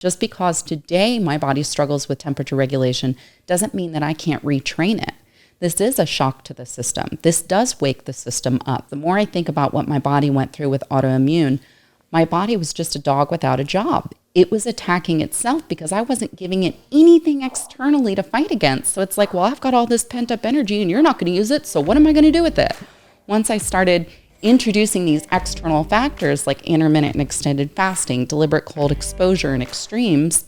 Just because today my body struggles with temperature regulation doesn't mean that I can't retrain it. This is a shock to the system. This does wake the system up. The more I think about what my body went through with autoimmune, my body was just a dog without a job. It was attacking itself because I wasn't giving it anything externally to fight against. So it's like, well, I've got all this pent up energy and you're not going to use it. So what am I going to do with it? Once I started introducing these external factors like intermittent and extended fasting, deliberate cold exposure, and extremes,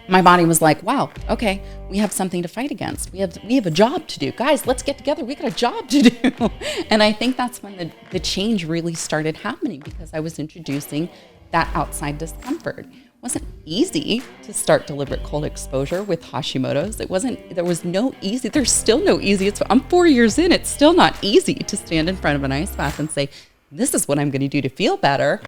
my body was like, wow, okay, we have something to fight against. We have a job to do. Guys, let's get together. We got a job to do. And I think that's when the change really started happening, because I was introducing that outside discomfort. It wasn't easy to start deliberate cold exposure with Hashimoto's. There's still no easy. I'm 4 years in. It's still not easy to stand in front of an ice bath and say, this is what I'm going to do to feel better.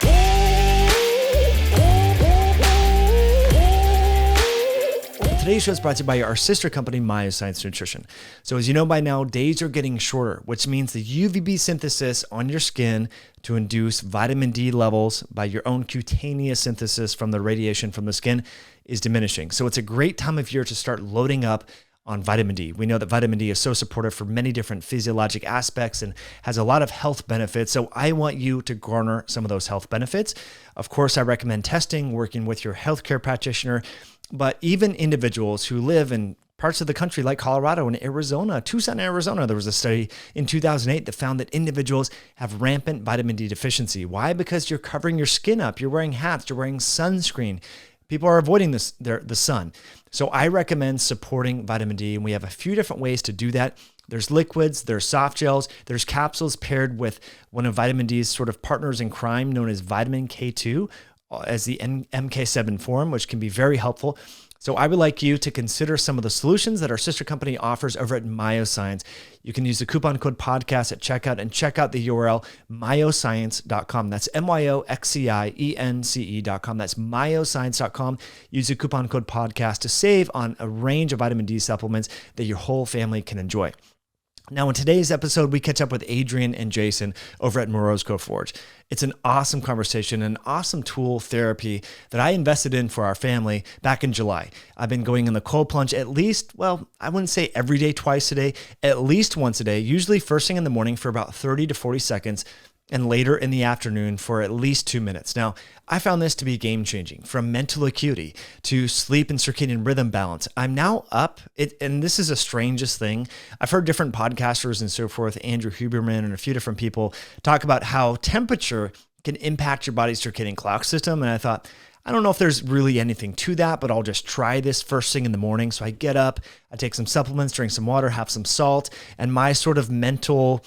Today's show is brought to you by our sister company, Myoscience Nutrition. So as you know by now, days are getting shorter, which means the UVB synthesis on your skin to induce vitamin D levels by your own cutaneous synthesis from the radiation from the skin is diminishing. So it's a great time of year to start loading up on vitamin D. We know that vitamin D is so supportive for many different physiologic aspects and has a lot of health benefits. So I want you to garner some of those health benefits. Of course, I recommend testing, working with your healthcare practitioner, but even individuals who live in parts of the country like Colorado and Arizona, Tucson, Arizona, there was a study in 2008 that found that individuals have rampant vitamin D deficiency. Why? Because you're covering your skin up, you're wearing hats, you're wearing sunscreen. People are avoiding the sun. So I recommend supporting vitamin D, and we have a few different ways to do that. There's liquids, there's soft gels, there's capsules paired with one of vitamin D's sort of partners in crime known as vitamin K2 as the MK7 form, which can be very helpful. So I would like you to consider some of the solutions that our sister company offers over at Myoscience. You can use the coupon code podcast at checkout and check out the URL myoscience.com. That's myoscience.com. That's myoscience.com. Use the coupon code podcast to save on a range of vitamin D supplements that your whole family can enjoy. Now, in today's episode, we catch up with Adrienne and Jason over at Morozko Forge. It's an awesome conversation, an awesome tool therapy that I invested in for our family back in July. I've been going in the cold plunge at least, well, I wouldn't say every day, twice a day, at least once a day, usually first thing in the morning for about 30 to 40 seconds, and later in the afternoon for at least 2 minutes. Now, I found this to be game-changing, from mental acuity to sleep and circadian rhythm balance. I'm now up, and this is the strangest thing. I've heard different podcasters and so forth, Andrew Huberman and a few different people, talk about how temperature can impact your body's circadian clock system. And I thought, I don't know if there's really anything to that, but I'll just try this first thing in the morning. So I get up, I take some supplements, drink some water, have some salt, and my sort of mental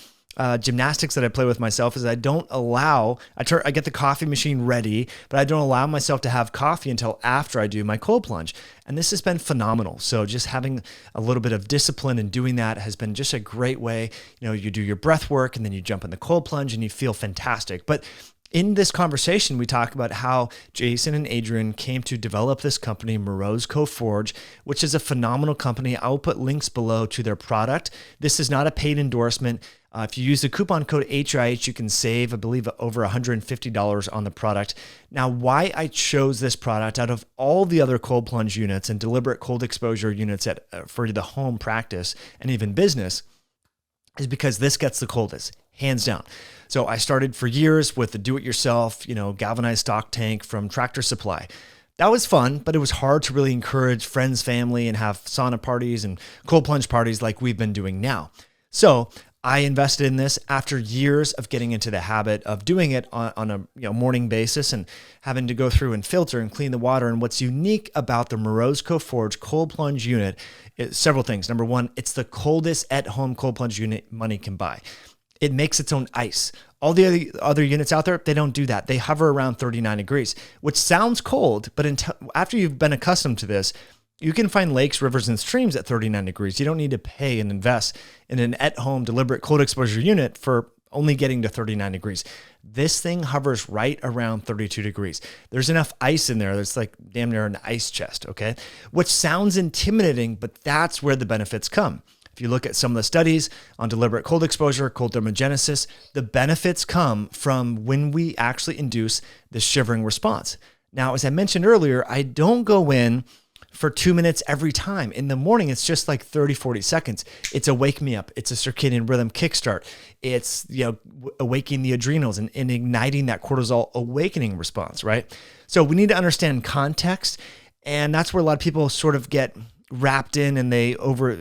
gymnastics that I play with myself is I get the coffee machine ready, but I don't allow myself to have coffee until after I do my cold plunge. And this has been phenomenal. So just having a little bit of discipline and doing that has been just a great way. You know, you do your breath work and then you jump in the cold plunge and you feel fantastic. But in this conversation, we talk about how Jason and Adrienne came to develop this company, Morozko Forge, which is a phenomenal company. I'll put links below to their product. This is not a paid endorsement. If you use the coupon code HIH, you can save, I believe, over $150 on the product. Now, why I chose this product out of all the other cold plunge units and deliberate cold exposure units for the home practice and even business is because this gets the coldest, hands down. So I started for years with the do-it-yourself, galvanized stock tank from Tractor Supply. That was fun, but it was hard to really encourage friends, family, and have sauna parties and cold plunge parties like we've been doing now. So I invested in this after years of getting into the habit of doing it on a morning basis and having to go through and filter and clean the water. And what's unique about the Morozko Forge cold plunge unit is several things. Number one, it's the coldest at-home cold plunge unit money can buy. It makes its own ice. All the other units out there, they don't do that. They hover around 39 degrees, which sounds cold, but after you've been accustomed to this, you can find lakes, rivers, and streams at 39 degrees. You don't need to pay and invest in an at-home deliberate cold exposure unit for only getting to 39 degrees. This thing hovers right around 32 degrees. There's enough ice in there that's like damn near an ice chest, okay? Which sounds intimidating, but that's where the benefits come. If you look at some of the studies on deliberate cold exposure, cold thermogenesis, the benefits come from when we actually induce the shivering response. Now, as I mentioned earlier, I don't go in for 2 minutes every time. In the morning, it's just like 30, 40 seconds. It's a wake me up. It's a circadian rhythm kickstart. It's, awakening the adrenals and igniting that cortisol awakening response, right? So we need to understand context. And that's where a lot of people sort of get wrapped in, and they over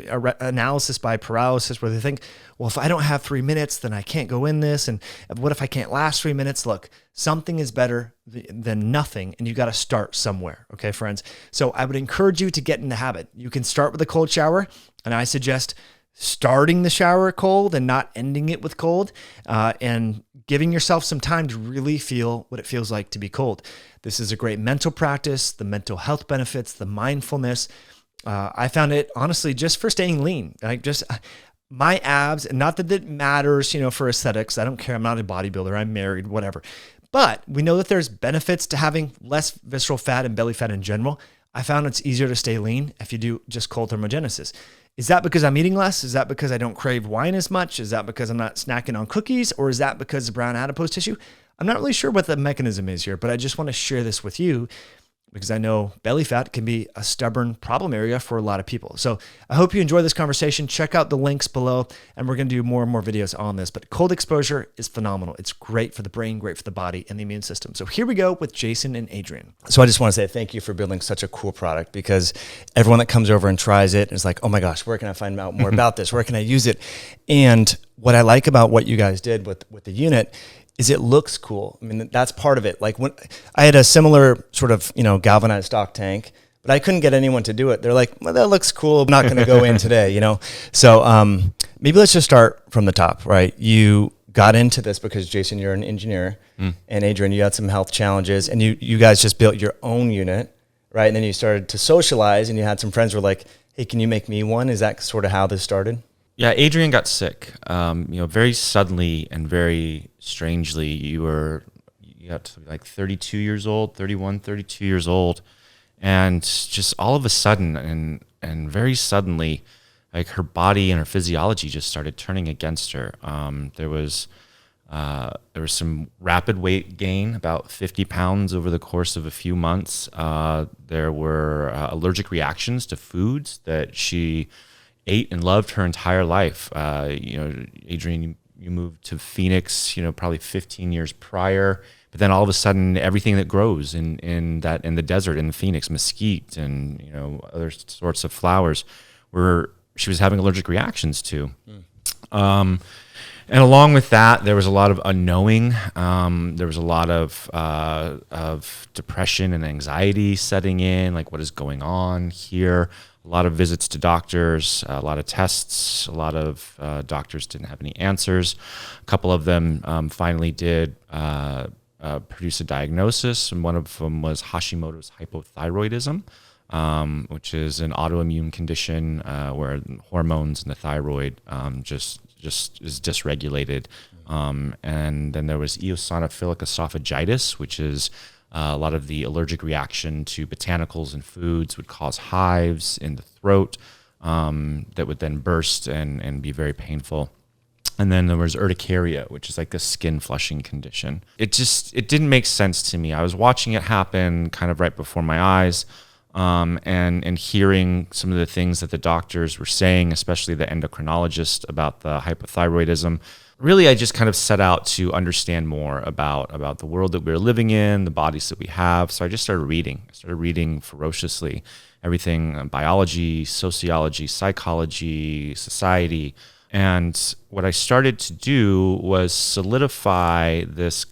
analysis by paralysis, where they think, well, if I don't have 3 minutes, then I can't go in this. And what if I can't last 3 minutes? Look, something is better than nothing, and you got to start somewhere. Okay, friends. So I would encourage you to get in the habit. You can start with a cold shower, and I suggest starting the shower cold and not ending it with cold, and giving yourself some time to really feel what it feels like to be cold. This is a great mental practice, the mental health benefits, the mindfulness. I found it honestly just for staying lean. My abs, and not that it matters, for aesthetics. I don't care. I'm not a bodybuilder. I'm married, whatever. But we know that there's benefits to having less visceral fat and belly fat in general. I found it's easier to stay lean if you do just cold thermogenesis. Is that because I'm eating less? Is that because I don't crave wine as much? Is that because I'm not snacking on cookies? Or is that because of brown adipose tissue? I'm not really sure what the mechanism is here, but I just want to share this with you because I know belly fat can be a stubborn problem area for a lot of people. So I hope you enjoy this conversation. Check out the links below, and we're going to do more and more videos on this. But cold exposure is phenomenal. It's great for the brain, great for the body and the immune system. So here we go with Jason and Adrienne. So I just want to say thank you for building such a cool product, because everyone that comes over and tries it is like, oh my gosh, where can I find out more about this? Where can I use it? And what I like about what you guys did with the unit is it looks cool. I mean, that's part of it. Like when I had a similar sort of, galvanized stock tank, but I couldn't get anyone to do it. They're like, well, that looks cool. I'm not going to go in today, So maybe let's just start from the top, right? You got into this because, Jason, you're an engineer, and Adrienne, you had some health challenges, and you guys just built your own unit, right? And then you started to socialize, and you had some friends who were like, hey, can you make me one? Is that sort of how this started? Yeah, Adrienne got sick, very suddenly and very strangely. You got to like 32 years old, 31, 32 years old. And just all of a sudden and very suddenly, like her body and her physiology just started turning against her. There was some rapid weight gain, about 50 pounds over the course of a few months. There were allergic reactions to foods that she ate and loved her entire life. Adrienne, you moved to Phoenix, probably 15 years prior, but then all of a sudden everything that grows in the desert in Phoenix, mesquite and, other sorts of flowers she was having allergic reactions to. And along with that, there was a lot of unknowing. There was a lot of depression and anxiety setting in, like what is going on here? A lot of visits to doctors, a lot of tests, a lot of doctors didn't have any answers. A couple of them finally did produce a diagnosis, and one of them was Hashimoto's hypothyroidism, which is an autoimmune condition where hormones in the thyroid just is dysregulated. And then there was eosinophilic esophagitis, which is a lot of the allergic reaction to botanicals and foods would cause hives in the throat that would then burst and be very painful. And then there was urticaria, which is like a skin flushing condition. It didn't make sense to me. I was watching it happen kind of right before my eyes, and hearing some of the things that the doctors were saying, especially the endocrinologist, about the hypothyroidism. Really, I just kind of set out to understand more about the world that we were living in, the bodies that we have. So I just started reading. I started reading ferociously, everything, biology, sociology, psychology, society. And what I started to do was solidify this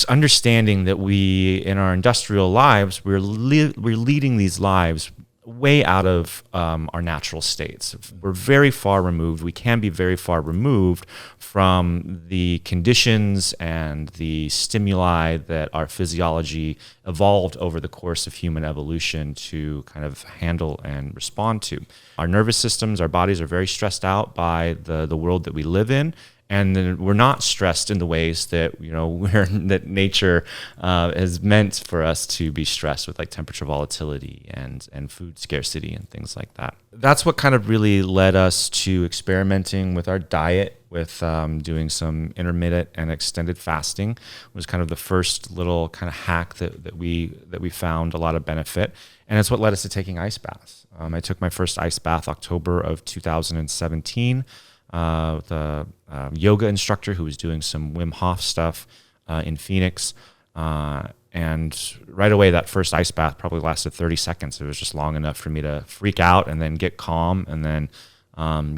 understanding that we, in our industrial lives, we're leading these lives way out of our natural states. We're very far removed. We can be very far removed from the conditions and the stimuli that our physiology evolved over the course of human evolution to kind of handle and respond to. Our nervous systems, our bodies are very stressed out by the world that we live in, and then we're not stressed in the ways that that nature has meant for us to be stressed with, like temperature volatility and food scarcity and things like that. That's what kind of really led us to experimenting with our diet, with doing some intermittent and extended fasting. It was kind of the first little kind of hack that we found a lot of benefit, and it's what led us to taking ice baths. I took my first ice bath October of 2017 with a yoga instructor who was doing some Wim Hof stuff in Phoenix. And right away, that first ice bath probably lasted 30 seconds. It was just long enough for me to freak out and then get calm and then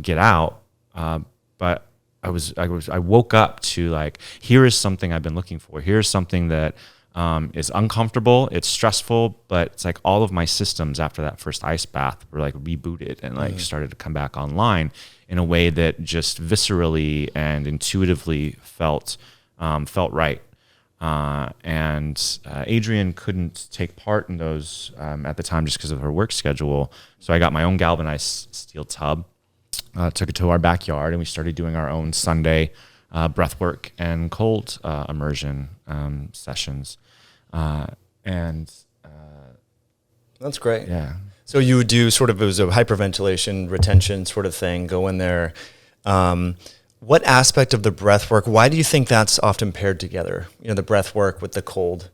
get out. But I woke up to, like, here is something I've been looking for. Here's something that is uncomfortable, it's stressful, but it's like all of my systems after that first ice bath were like rebooted and like started to come back online in a way that just viscerally and intuitively felt right. And Adrienne couldn't take part in those at the time just because of her work schedule. So I got my own galvanized steel tub, took it to our backyard, and we started doing our own Sunday breathwork and cold immersion sessions. That's great. Yeah. So you would do sort of, it was a hyperventilation retention sort of thing, go in there. What aspect of the breath work, why do you think that's often paired together? The breath work with the cold?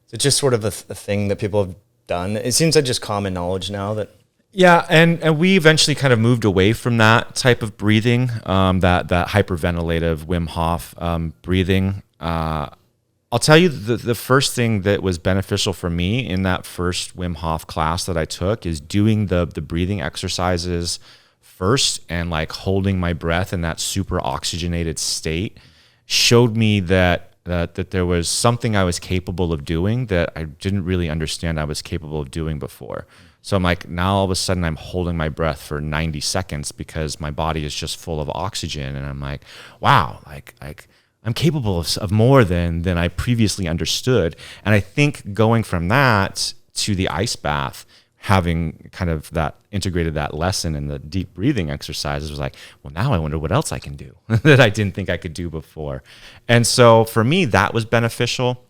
Is it just sort of a thing that people have done? It seems like just common knowledge now that. Yeah, and we eventually kind of moved away from that type of breathing, that hyperventilative Wim Hof breathing. I'll tell you the first thing that was beneficial for me in that first Wim Hof class that I took is doing the breathing exercises first, and like holding my breath in that super oxygenated state showed me that there was something I was capable of doing that I didn't really understand I was capable of doing before. So I'm like, now all of a sudden I'm holding my breath for 90 seconds because my body is just full of oxygen. And I'm like, wow, like I'm capable of more than I previously understood. And I think going from that to the ice bath, having kind of that integrated that lesson and the deep breathing exercises, was like, well, now I wonder what else I can do that I didn't think I could do before. And so for me, that was beneficial.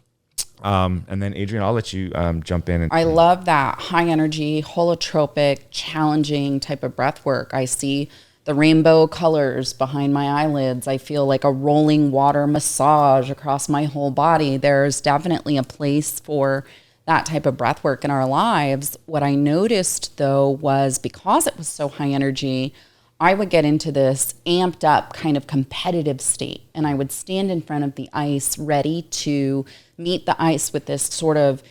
And then Adrienne, I'll let you jump in. I love that high energy, holotropic, challenging type of breath work. I see the rainbow colors behind my eyelids. I feel like a rolling water massage across my whole body. There's definitely a place for that type of breath work in our lives. What I noticed, though, was because it was so high energy, I would get into this amped up kind of competitive state, and I would stand in front of the ice ready to meet the ice with this sort of,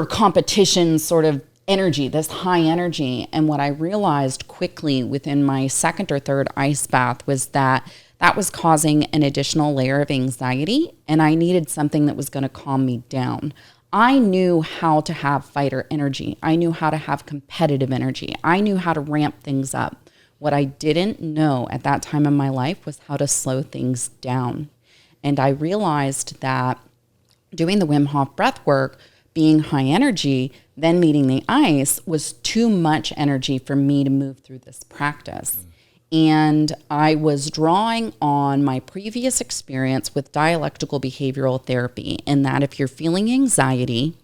competition sort of energy, this high energy. And what I realized quickly within my second or third ice bath was that was causing an additional layer of anxiety, and I needed something that was going to calm me down. I knew how to have fighter energy. I knew how to have competitive energy. I knew how to ramp things up. What I didn't know at that time in my life was how to slow things down. And I realized that doing the Wim Hof breath work, being high energy, then meeting the ice was too much energy for me to move through this practice. And I was drawing on my previous experience with dialectical behavioral therapy, in that if you're feeling anxiety,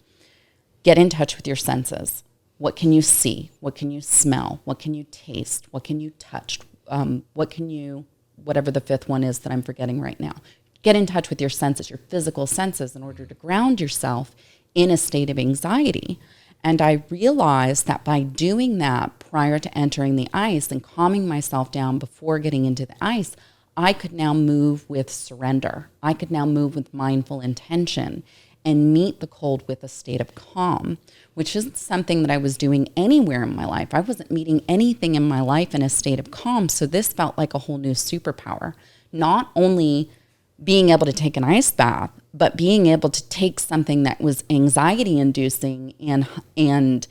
get in touch with your senses. What can you see? What can you smell? What can you taste? What can you touch? Whatever the fifth one is that I'm forgetting right now. Get in touch with your senses, your physical senses, in order to ground yourself in a state of anxiety. And I realized that by doing that prior to entering the ice and calming myself down before getting into the ice, I could now move with surrender. I could now move with mindful intention and meet the cold with a state of calm, which isn't something that I was doing anywhere in my life. I wasn't meeting anything in my life in a state of calm. So this felt like a whole new superpower. Not only being able to take an ice bath, but being able to take something that was anxiety inducing and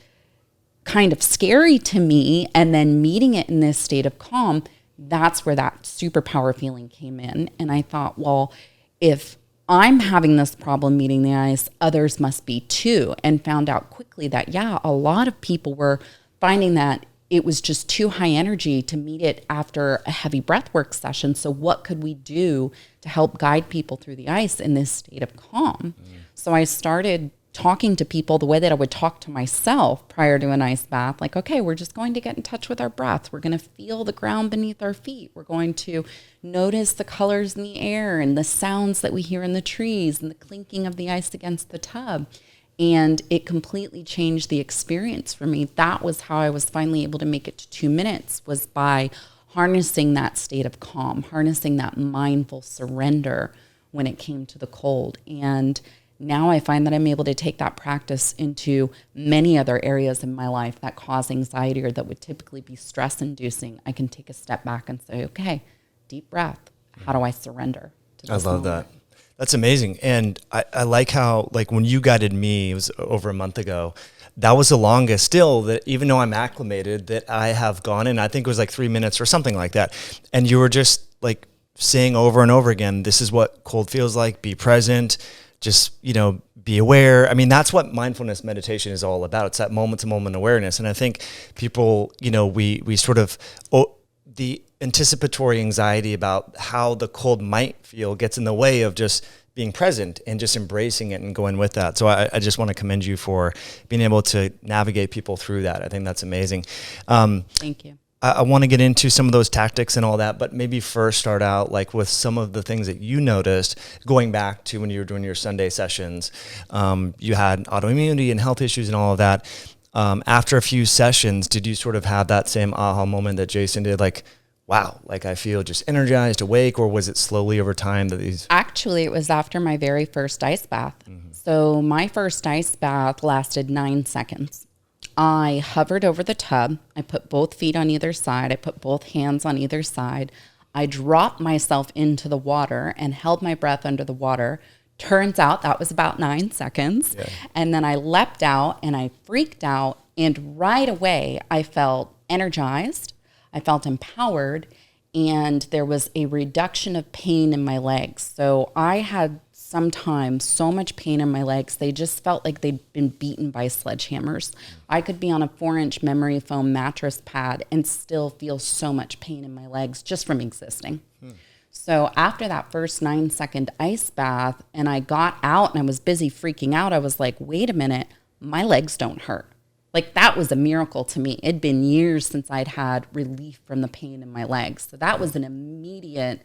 kind of scary to me, and then meeting it in this state of calm, that's where that superpower feeling came in. And I thought, well, if I'm having this problem meeting the ice, others must be too. And found out quickly that, a lot of people were finding that it was just too high energy to meet it after a heavy breathwork session. So what could we do to help guide people through the ice in this state of calm? So I started talking to people the way that I would talk to myself prior to an ice bath. Like, okay, we're just going to get in touch with our breath. We're going to feel the ground beneath our feet. We're going to notice the colors in the air and the sounds that we hear in the trees and the clinking of the ice against the tub. And it completely changed the experience for me. That was how I was finally able to make it to 2 minutes, was by harnessing that state of calm, harnessing that mindful surrender when it came to the cold. And now I find that I'm able to take that practice into many other areas in my life that cause anxiety or that would typically be stress-inducing. I can take a step back and say, okay, deep breath. How do I surrender to this I love moment? that. That's amazing. And I like how, like, when you guided me, it was over a month ago, that was the longest still, that even though I'm acclimated, that I have gone in, I think it was like 3 minutes or something like that. And you were just like saying over and over again, this is what cold feels like, be present, just, you know, be aware. I mean, that's what mindfulness meditation is all about. It's that moment to moment awareness. And I think people, you know, we sort of, the anticipatory anxiety about how the cold might feel gets in the way of just being present and just embracing it and going with that. So I just want to commend you for being able to navigate people through that. I think that's amazing. Thank you. I want to get into some of those tactics and all that, but maybe first start out like with some of the things that you noticed going back to when you were doing your Sunday sessions. You had autoimmunity and health issues and all of that. After a few sessions, did you sort of have that same aha moment that Jason did? Like, wow, like I feel just energized, awake, or was it slowly over time that these? Actually, it was after my very first ice bath. So my first ice bath lasted 9 seconds. I hovered over the tub. I put both feet on either side. I put both hands on either side. I dropped myself into the water and held my breath under the water. Turns out that was about 9 seconds. Yeah. And then I leapt out and I freaked out. And right away, I felt energized. I felt empowered, and there was a reduction of pain in my legs. So I had sometimes so much pain in my legs, they just felt like they'd been beaten by sledgehammers. I could be on a 4-inch memory foam mattress pad and still feel so much pain in my legs just from existing. So after that first 9-second ice bath, and I got out and I was busy freaking out, I was like, wait a minute, my legs don't hurt. Like, that was a miracle to me. It'd been years since I'd had relief from the pain in my legs. So that was an immediate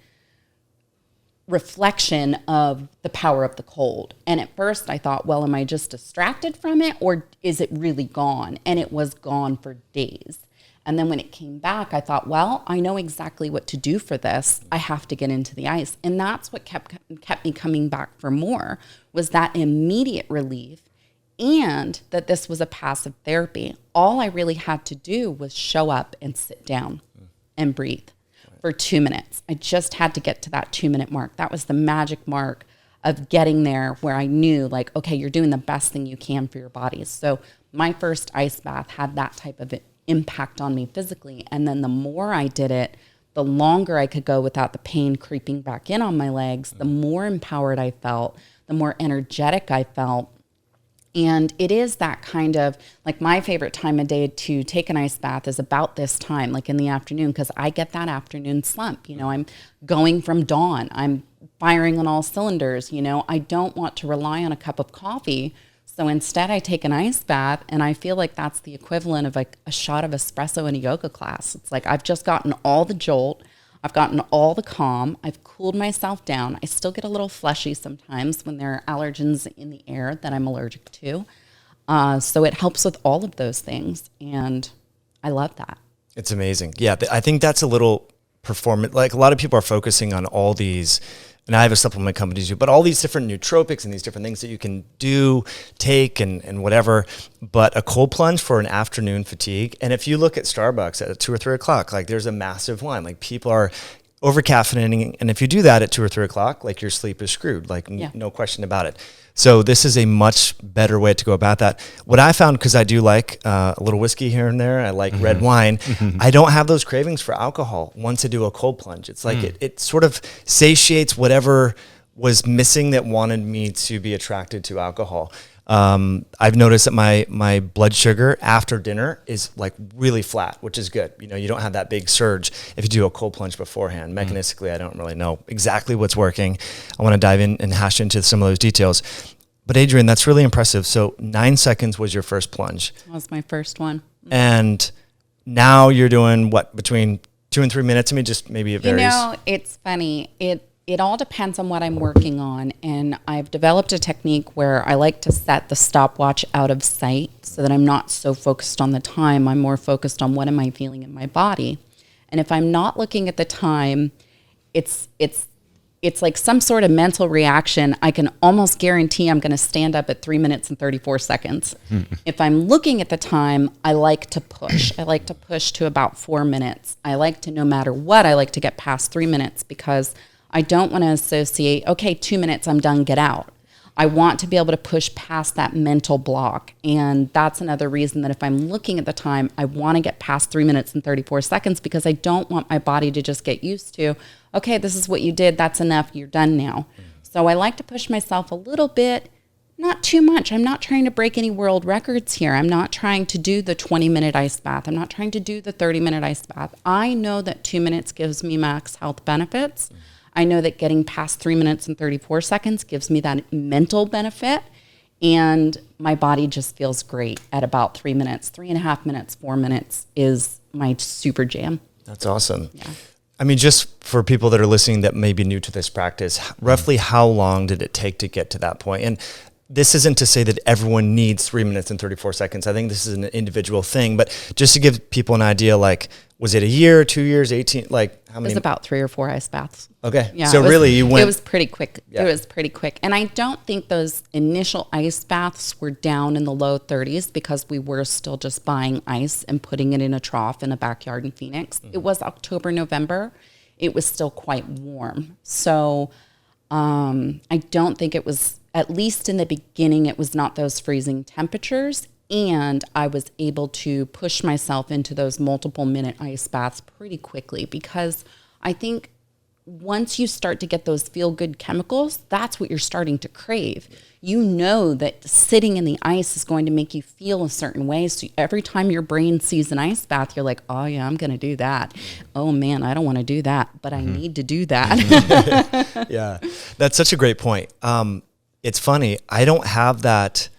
reflection of the power of the cold. And at first I thought, well, am I just distracted from it, or is it really gone? And it was gone for days. And then when it came back, I thought, well, I know exactly what to do for this. I have to get into the ice. And that's what kept me coming back for more, was that immediate relief. And that this was a passive therapy. All I really had to do was show up and sit down and breathe for 2 minutes. I just had to get to that 2-minute mark. That was the magic mark of getting there, where I knew, like, okay, you're doing the best thing you can for your body. So my first ice bath had that type of impact on me physically. And then the more I did it, the longer I could go without the pain creeping back in on my legs, the more empowered I felt, the more energetic I felt. And it is that kind of, like, my favorite time of day to take an ice bath is about this time, like in the afternoon, because I get that afternoon slump. You know, I'm going from dawn. I'm firing on all cylinders. You know, I don't want to rely on a cup of coffee. So instead I take an ice bath, and I feel like that's the equivalent of like a shot of espresso in a yoga class. It's like I've just gotten all the jolt. I've gotten all the calm. I've cooled myself down. I still get a little fleshy sometimes when there are allergens in the air that I'm allergic to. So it helps with all of those things. And I love that. It's amazing. Yeah, I think that's a little performance. Like, a lot of people are focusing on all these, and I have a supplement company too, but all these different nootropics and these different things that you can do, take, and whatever. But a cold plunge for an afternoon fatigue. And if you look at Starbucks at 2 or 3 o'clock, like, there's a massive line. Like, people are over caffeinating. And if you do that at 2 or 3 o'clock, like, your sleep is screwed. Like, no question about it. So this is a much better way to go about that. What I found, because I do like a little whiskey here and there, I like red wine. I don't have those cravings for alcohol once I do a cold plunge. It's like it sort of satiates whatever was missing that wanted me to be attracted to alcohol. I've noticed that my blood sugar after dinner is like really flat, which is good. You know, you don't have that big surge if you do a cold plunge beforehand. Mechanistically, I don't really know exactly what's working. I want to dive in and hash into some of those details. But Adrienne, that's really impressive. So 9 seconds was your first plunge. That was my first one. And now you're doing what, between 2 and 3 minutes? I mean, just maybe it varies. You know, it's funny. It all depends on what I'm working on. And I've developed a technique where I like to set the stopwatch out of sight so that I'm not so focused on the time. I'm more focused on what am I feeling in my body. And if I'm not looking at the time, it's like some sort of mental reaction. I can almost guarantee I'm going to stand up at 3 minutes and 34 seconds. If I'm looking at the time, I like to push. I like to push to about 4 minutes. I like to, no matter what, I like to get past 3 minutes because I don't want to associate, okay, 2 minutes, I'm done, get out. I want to be able to push past that mental block. And that's another reason that if I'm looking at the time, I want to get past 3 minutes and 34 seconds because I don't want my body to just get used to, okay, this is what you did, that's enough, you're done now. So I like to push myself a little bit, not too much. I'm not trying to break any world records here. I'm not trying to do the 20-minute ice bath. I'm not trying to do the 30-minute ice bath. I know that 2 minutes gives me max health benefits. I know that getting past 3 minutes and 34 seconds gives me that mental benefit. And my body just feels great at about 3 minutes. 3.5 minutes, 4 minutes is my super jam. That's awesome. Yeah. I mean, just for people that are listening that may be new to this practice, roughly how long did it take to get to that point? And this isn't to say that everyone needs 3 minutes and 34 seconds. I think this is an individual thing, but just to give people an idea, like, was it a year, 2 years, 18, like how many? It was about 3 or 4 ice baths. Okay. Yeah, so really you went. It was pretty quick. Yeah. It was pretty quick. And I don't think those initial ice baths were down in the low 30s because we were still just buying ice and putting it in a trough in a backyard in Phoenix. It was October, November. It was still quite warm. So I don't think it was, at least in the beginning, it was not those freezing temperatures. And I was able to push myself into those multiple minute ice baths pretty quickly because I think once you start to get those feel-good chemicals, that's what you're starting to crave. You know that sitting in the ice is going to make you feel a certain way. So every time your brain sees an ice bath, you're like, oh yeah, I'm going to do that. Oh man, I don't want to do that, but I need to do that. Yeah, that's such a great point. It's funny. I don't have that.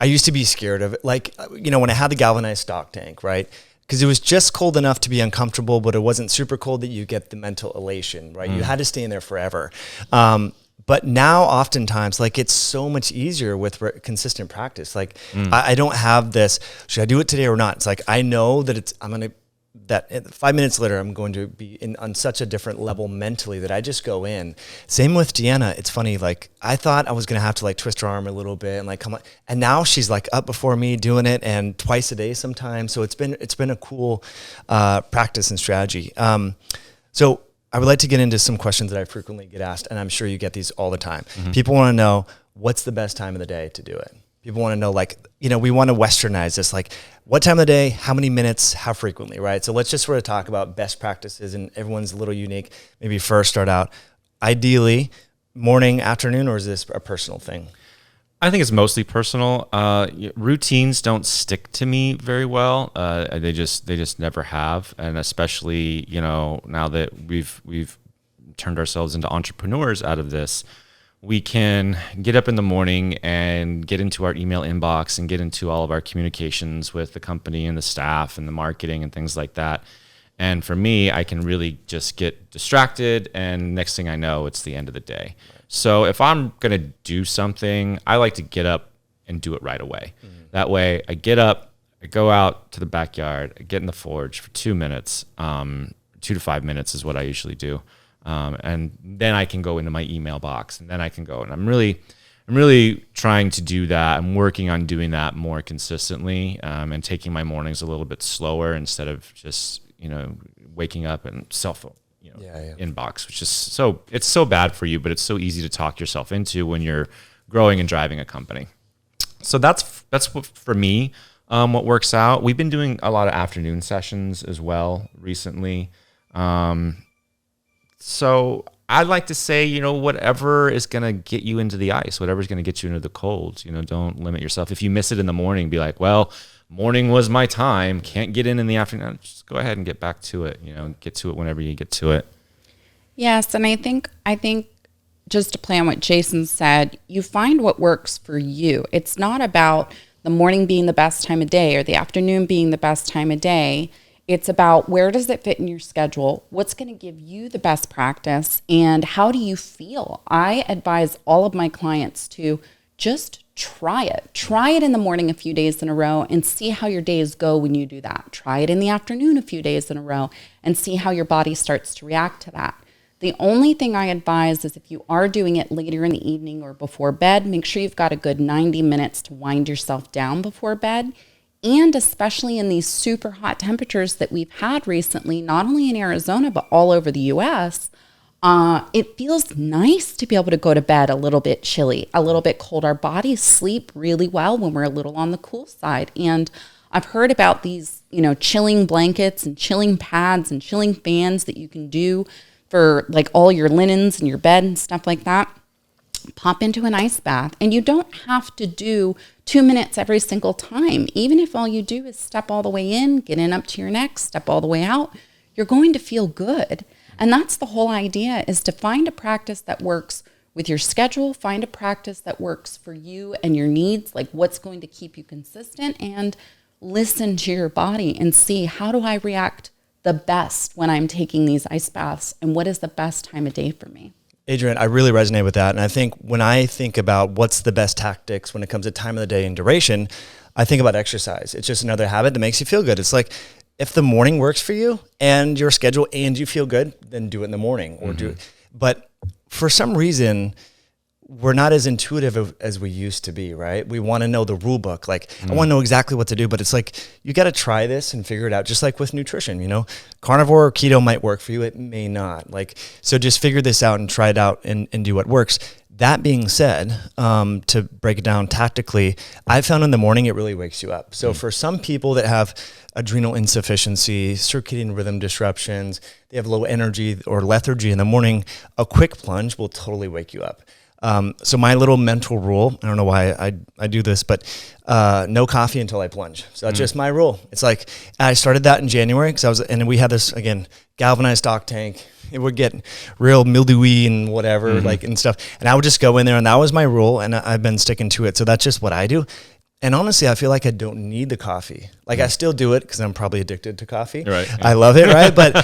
I used to be scared of it. Like, you know, when I had the galvanized stock tank, right? Because it was just cold enough to be uncomfortable, but it wasn't super cold that you get the mental elation, right? You had to stay in there forever. But now oftentimes, like, it's so much easier with consistent practice. Like, I don't have this, should I do it today or not? It's like, I know that that 5 minutes later, I'm going to be on such a different level mentally that I just go in. Same with Deanna. It's funny. Like, I thought I was going to have to like twist her arm a little bit and like come on. And now she's like up before me doing it, and twice a day sometimes. So it's been a cool practice and strategy. So I would like to get into some questions that I frequently get asked, and I'm sure you get these all the time. People want to know, what's the best time of the day to do it? People want to know, like, you know, we want to westernize this, like, what time of the day, how many minutes, how frequently, right? So let's just sort of talk about best practices, and everyone's a little unique. Maybe first start out, ideally, morning, afternoon, or is this a personal thing? I think it's mostly personal. Routines don't stick to me very well. They just never have, and especially, you know, now that we've turned ourselves into entrepreneurs out of this, we can get up in the morning and get into our email inbox and get into all of our communications with the company and the staff and the marketing and things like that. And for me, I can really just get distracted, and next thing I know, it's the end of the day. So if I'm going to do something, I like to get up and do it right away. That way I get up, I go out to the backyard, I get in the forge for 2 minutes, 2 to 5 minutes is what I usually do. And then I can go into my email box, and then I can go. And I'm really trying to do that. I'm working on doing that more consistently, and taking my mornings a little bit slower instead of just, you know, waking up and cell phone, you know, inbox, which is it's so bad for you, but it's so easy to talk yourself into when you're growing and driving a company. So that's what, for me, what works out. We've been doing a lot of afternoon sessions as well recently. So I'd like to say, you know, whatever is going to get you into the ice, whatever's going to get you into the cold, you know, don't limit yourself. If you miss it in the morning, be like, well, morning was my time, can't get in the afternoon. Just go ahead and get back to it, you know, get to it whenever you get to it. Yes, and I think just to play on what Jason said, you find what works for you. It's not about the morning being the best time of day or the afternoon being the best time of day. It's about where does it fit in your schedule? What's going to give you the best practice? And how do you feel? I advise all of my clients to just try it. Try it in the morning a few days in a row and see how your days go when you do that. Try it in the afternoon a few days in a row and see how your body starts to react to that. The only thing I advise is if you are doing it later in the evening or before bed, make sure you've got a good 90 minutes to wind yourself down before bed. And especially in these super hot temperatures that we've had recently, not only in Arizona, but all over the US, it feels nice to be able to go to bed a little bit chilly, a little bit cold. Our bodies sleep really well when we're a little on the cool side. And I've heard about these, you know, chilling blankets and chilling pads and chilling fans that you can do for like all your linens and your bed and stuff like that. Pop into an ice bath, and you don't have to do 2 minutes every single time. Even if all you do is step all the way in, get in up to your neck, step all the way out, you're going to feel good. And that's the whole idea, is to find a practice that works with your schedule, find a practice that works for you and your needs, like what's going to keep you consistent, and listen to your body and see, how do I react the best when I'm taking these ice baths, and what is the best time of day for me? Adrienne, I really resonate with that. And I think when I think about what's the best tactics when it comes to time of the day and duration, I think about exercise. It's just another habit that makes you feel good. It's like, if the morning works for you and your schedule and you feel good, then do it in the morning or do it. But for some reason, we're not as intuitive as we used to be, right? We want to know the rule book. Like, I want to know exactly what to do, but it's like, you got to try this and figure it out. Just like with nutrition, you know, carnivore or keto might work for you. It may not. Like, so just figure this out and try it out and do what works. That being said, to break it down tactically, I found in the morning, it really wakes you up. So for some people that have adrenal insufficiency, circadian rhythm disruptions, they have low energy or lethargy in the morning, a quick plunge will totally wake you up. So my little mental rule, I don't know why I do this, but no coffee until I plunge. So that's just my rule. It's like, I started that in January and we had this, again, galvanized stock tank. It would get real mildewy and whatever, like, and stuff. And I would just go in there, and that was my rule, and I've been sticking to it. So that's just what I do. And honestly, I feel like I don't need the coffee. Like, I still do it because I'm probably addicted to coffee. Right. I love it, right? But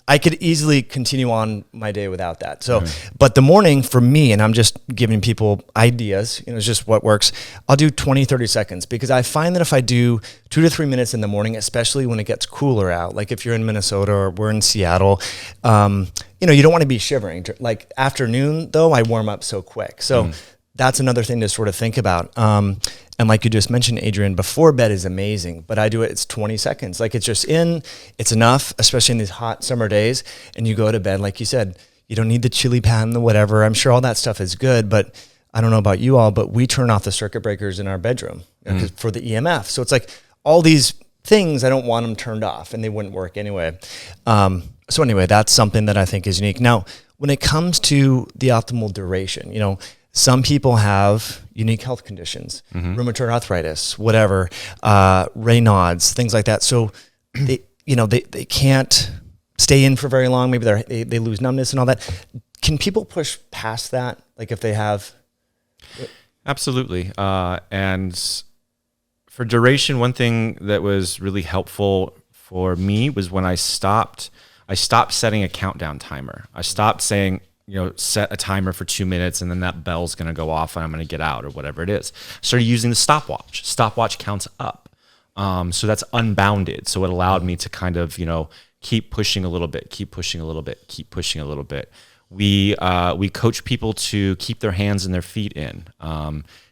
I could easily continue on my day without that. So, but the morning for me, and I'm just giving people ideas, you know, it's just what works. I'll do 20, 30 seconds because I find that if I do 2 to 3 minutes in the morning, especially when it gets cooler out, like if you're in Minnesota or we're in Seattle, you know, you don't want to be shivering. Like afternoon, though, I warm up so quick. So that's another thing to sort of think about. And like you just mentioned, Adrienne, before bed is amazing, but I do it, it's 20 seconds. Like, it's just it's enough, especially in these hot summer days. And you go to bed, like you said, you don't need the chili pan, the whatever. I'm sure all that stuff is good, but I don't know about you all, but we turn off the circuit breakers in our bedroom for the EMF. So it's like all these things, I don't want them turned off, and they wouldn't work anyway. So anyway, that's something that I think is unique. Now, when it comes to the optimal duration, you know, some people have unique health conditions, rheumatoid arthritis, whatever, Raynaud's, things like that. So they can't stay in for very long. Maybe they lose numbness and all that. Can people push past that? Like, if they have? Absolutely. And for duration, one thing that was really helpful for me was when I stopped setting a countdown timer. I stopped saying, you know, set a timer for 2 minutes and then that bell's going to go off and I'm going to get out or whatever it is. Started using the stopwatch. Stopwatch counts up. So that's unbounded. So it allowed me to kind of, you know, keep pushing a little bit, keep pushing a little bit, keep pushing a little bit. We coach people to keep their hands and their feet in,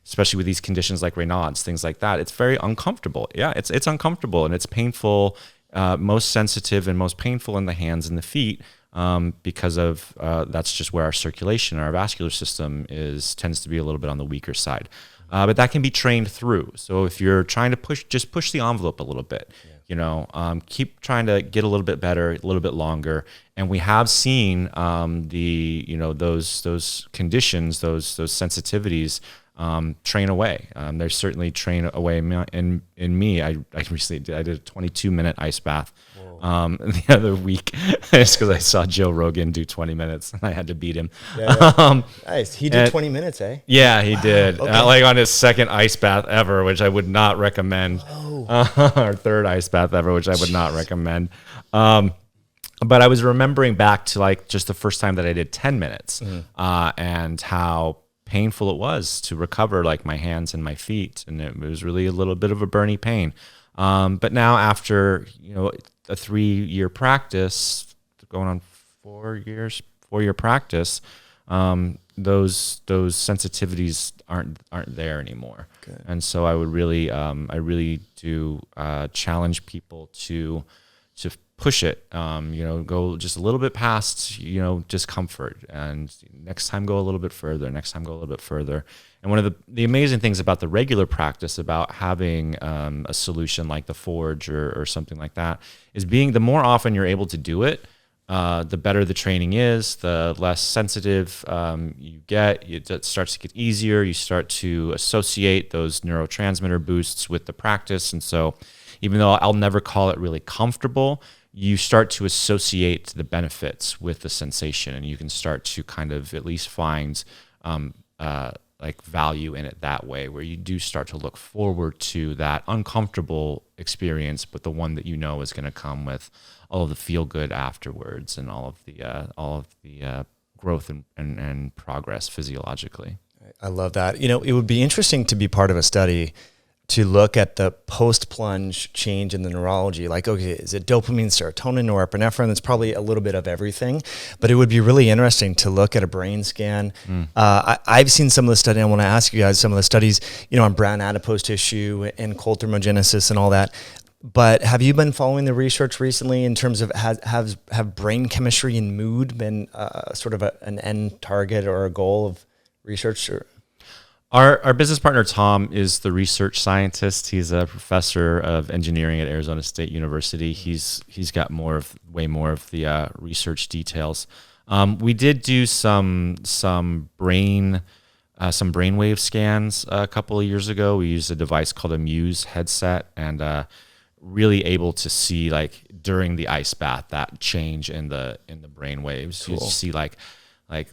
especially with these conditions like Raynaud's, things like that. It's very uncomfortable. Yeah, it's uncomfortable and it's painful, most sensitive and most painful in the hands and the feet. Because of that's just where our circulation, our vascular system tends to be a little bit on the weaker side. But that can be trained through. So if you're trying to push the envelope a little bit. keep trying to get a little bit better, a little bit longer. And we have seen those conditions, those sensitivities train away. They're certainly train away in me. I recently did a 22-minute ice bath the other week just because I saw Joe Rogan do 20 minutes and I had to beat him. Nice. He did 20 minutes, eh? Yeah, he did. Okay. Like on his second ice bath ever, which I would not recommend. Or third ice bath ever, which I would not recommend. But I was remembering back to like just the first time that I did 10 minutes and how painful it was to recover like my hands and my feet. And it was really a little bit of a burny pain. But now after, a 3-year practice, going on 4-year practice, those sensitivities aren't there anymore. Good. And so I would really, I really do challenge people to push it, go just a little bit past, discomfort, and next time go a little bit further, And one of the amazing things about the regular practice, about having a solution like the Forge or something like that, is the more often you're able to do it, the better the training is, the less sensitive you get. It starts to get easier. You start to associate those neurotransmitter boosts with the practice. And so even though I'll never call it really comfortable, you start to associate the benefits with the sensation, and you can start to kind of at least find like value in it that way, where you do start to look forward to that uncomfortable experience, but the one that is going to come with all of the feel good afterwards and all of the growth and progress physiologically. I love that. It would be interesting to be part of a study to look at the post-plunge change in the neurology. Like, okay, is it dopamine, serotonin, or epinephrine? It's probably a little bit of everything, but it would be really interesting to look at a brain scan. I've seen some of the studies. I want to ask you guys some of the studies, on brown adipose tissue and cold thermogenesis and all that. But have you been following the research recently in terms of have brain chemistry and mood been sort of an end target or a goal of research? Or? Our business partner, Tom, is the research scientist. He's a professor of engineering at Arizona State University. He's got way more of the research details. We did do some brainwave scans a couple of years ago. We used a device called a Muse headset, and really able to see, like, during the ice bath, that change in the brain waves. Cool. You see like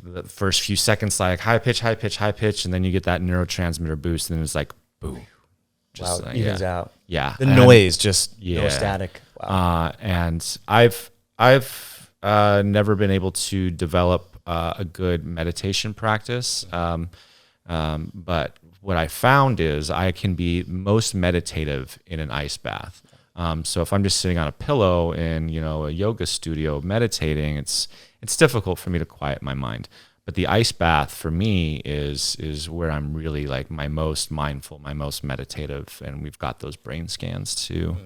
the first few seconds, like high pitch, and then you get that neurotransmitter boost, and it's like boom. Just, wow, it evens out. Yeah. The noise, just no static. Wow. And I've never been able to develop a good meditation practice. But what I found is I can be most meditative in an ice bath. So if I'm just sitting on a pillow in, a yoga studio meditating, it's difficult for me to quiet my mind. But the ice bath for me is where I'm really like my most mindful, my most meditative, and we've got those brain scans to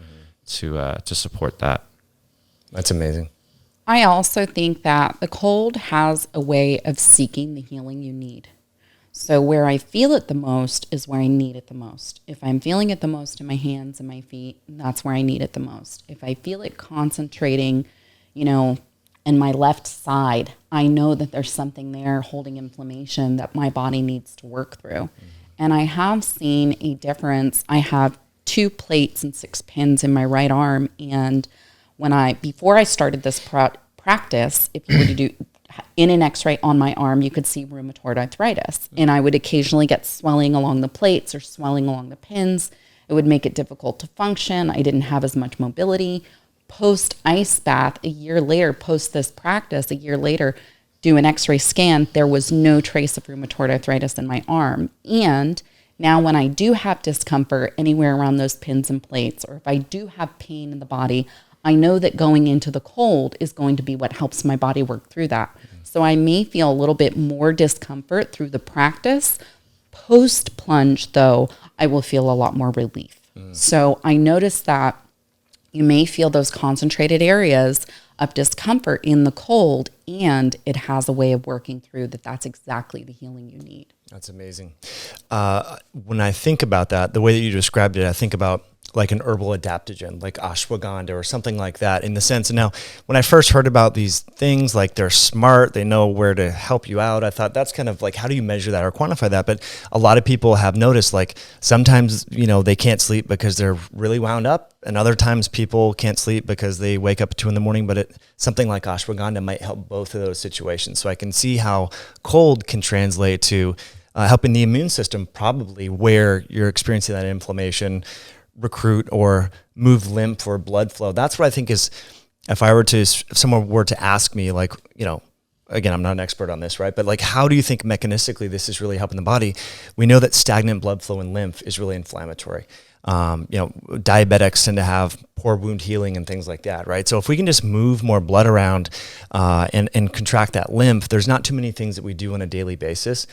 support that. That's amazing. I also think that the cold has a way of seeking the healing you need. So where I feel it the most is where I need it the most. If I'm feeling it the most in my hands and my feet, that's where I need it the most. If I feel it concentrating, in my left side, I know that there's something there holding inflammation that my body needs to work through. Mm-hmm. And I have seen a difference. I have 2 plates and 6 pins in my right arm. And before I started this practice, if you were to do in an x-ray on my arm, you could see rheumatoid arthritis. And I would occasionally get swelling along the plates or swelling along the pins. It would make it difficult to function. I didn't have as much mobility. Post ice bath, a year later, post this practice, a year later, do an x-ray scan, there was no trace of rheumatoid arthritis in my arm. And now when I do have discomfort anywhere around those pins and plates, or if I do have pain in the body, I know that going into the cold is going to be what helps my body work through that. So I may feel a little bit more discomfort through the practice. Post plunge, though, I will feel a lot more relief. So I noticed that you may feel those concentrated areas of discomfort in the cold, and it has a way of working through that. That's exactly the healing you need. That's amazing. When I think about that, the way that you described it, I think about like an herbal adaptogen, like ashwagandha or something like that in the sense. And now when I first heard about these things, like they're smart, they know where to help you out. I thought that's kind of like, how do you measure that or quantify that? But a lot of people have noticed, like sometimes, they can't sleep because they're really wound up. And other times people can't sleep because they wake up at 2 a.m. But something like ashwagandha might help both of those situations. So I can see how cold can translate to helping the immune system, probably where you're experiencing that inflammation, recruit or move lymph or blood flow. That's what I think is, if someone were to ask me, like, again, I'm not an expert on this, right? But like, how do you think mechanistically this is really helping the body? We know that stagnant blood flow and lymph is really inflammatory. Diabetics tend to have poor wound healing and things like that, right? So if we can just move more blood around and contract that lymph, there's not too many things that we do on a daily basis.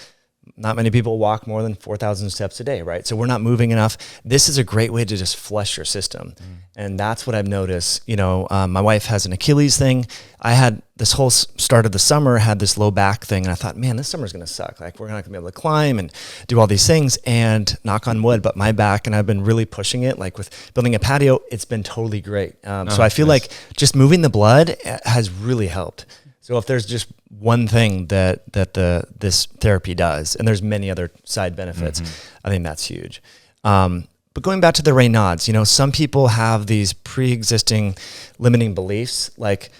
Not many people walk more than 4,000 steps a day, right? So we're not moving enough. This is a great way to just flush your system. And that's what I've noticed. My wife has an Achilles thing. I had this whole start of the summer, had this low back thing. And I thought, man, this summer's going to suck. Like, we're not going to be able to climb and do all these things, and knock on wood. But my back, and I've been really pushing it, like with building a patio, it's been totally great. So I feel like just moving the blood has really helped. So if there's just one thing that this therapy does, and there's many other side benefits, I think that's huge. But going back to the Raynaud's, some people have these pre-existing limiting beliefs. Like,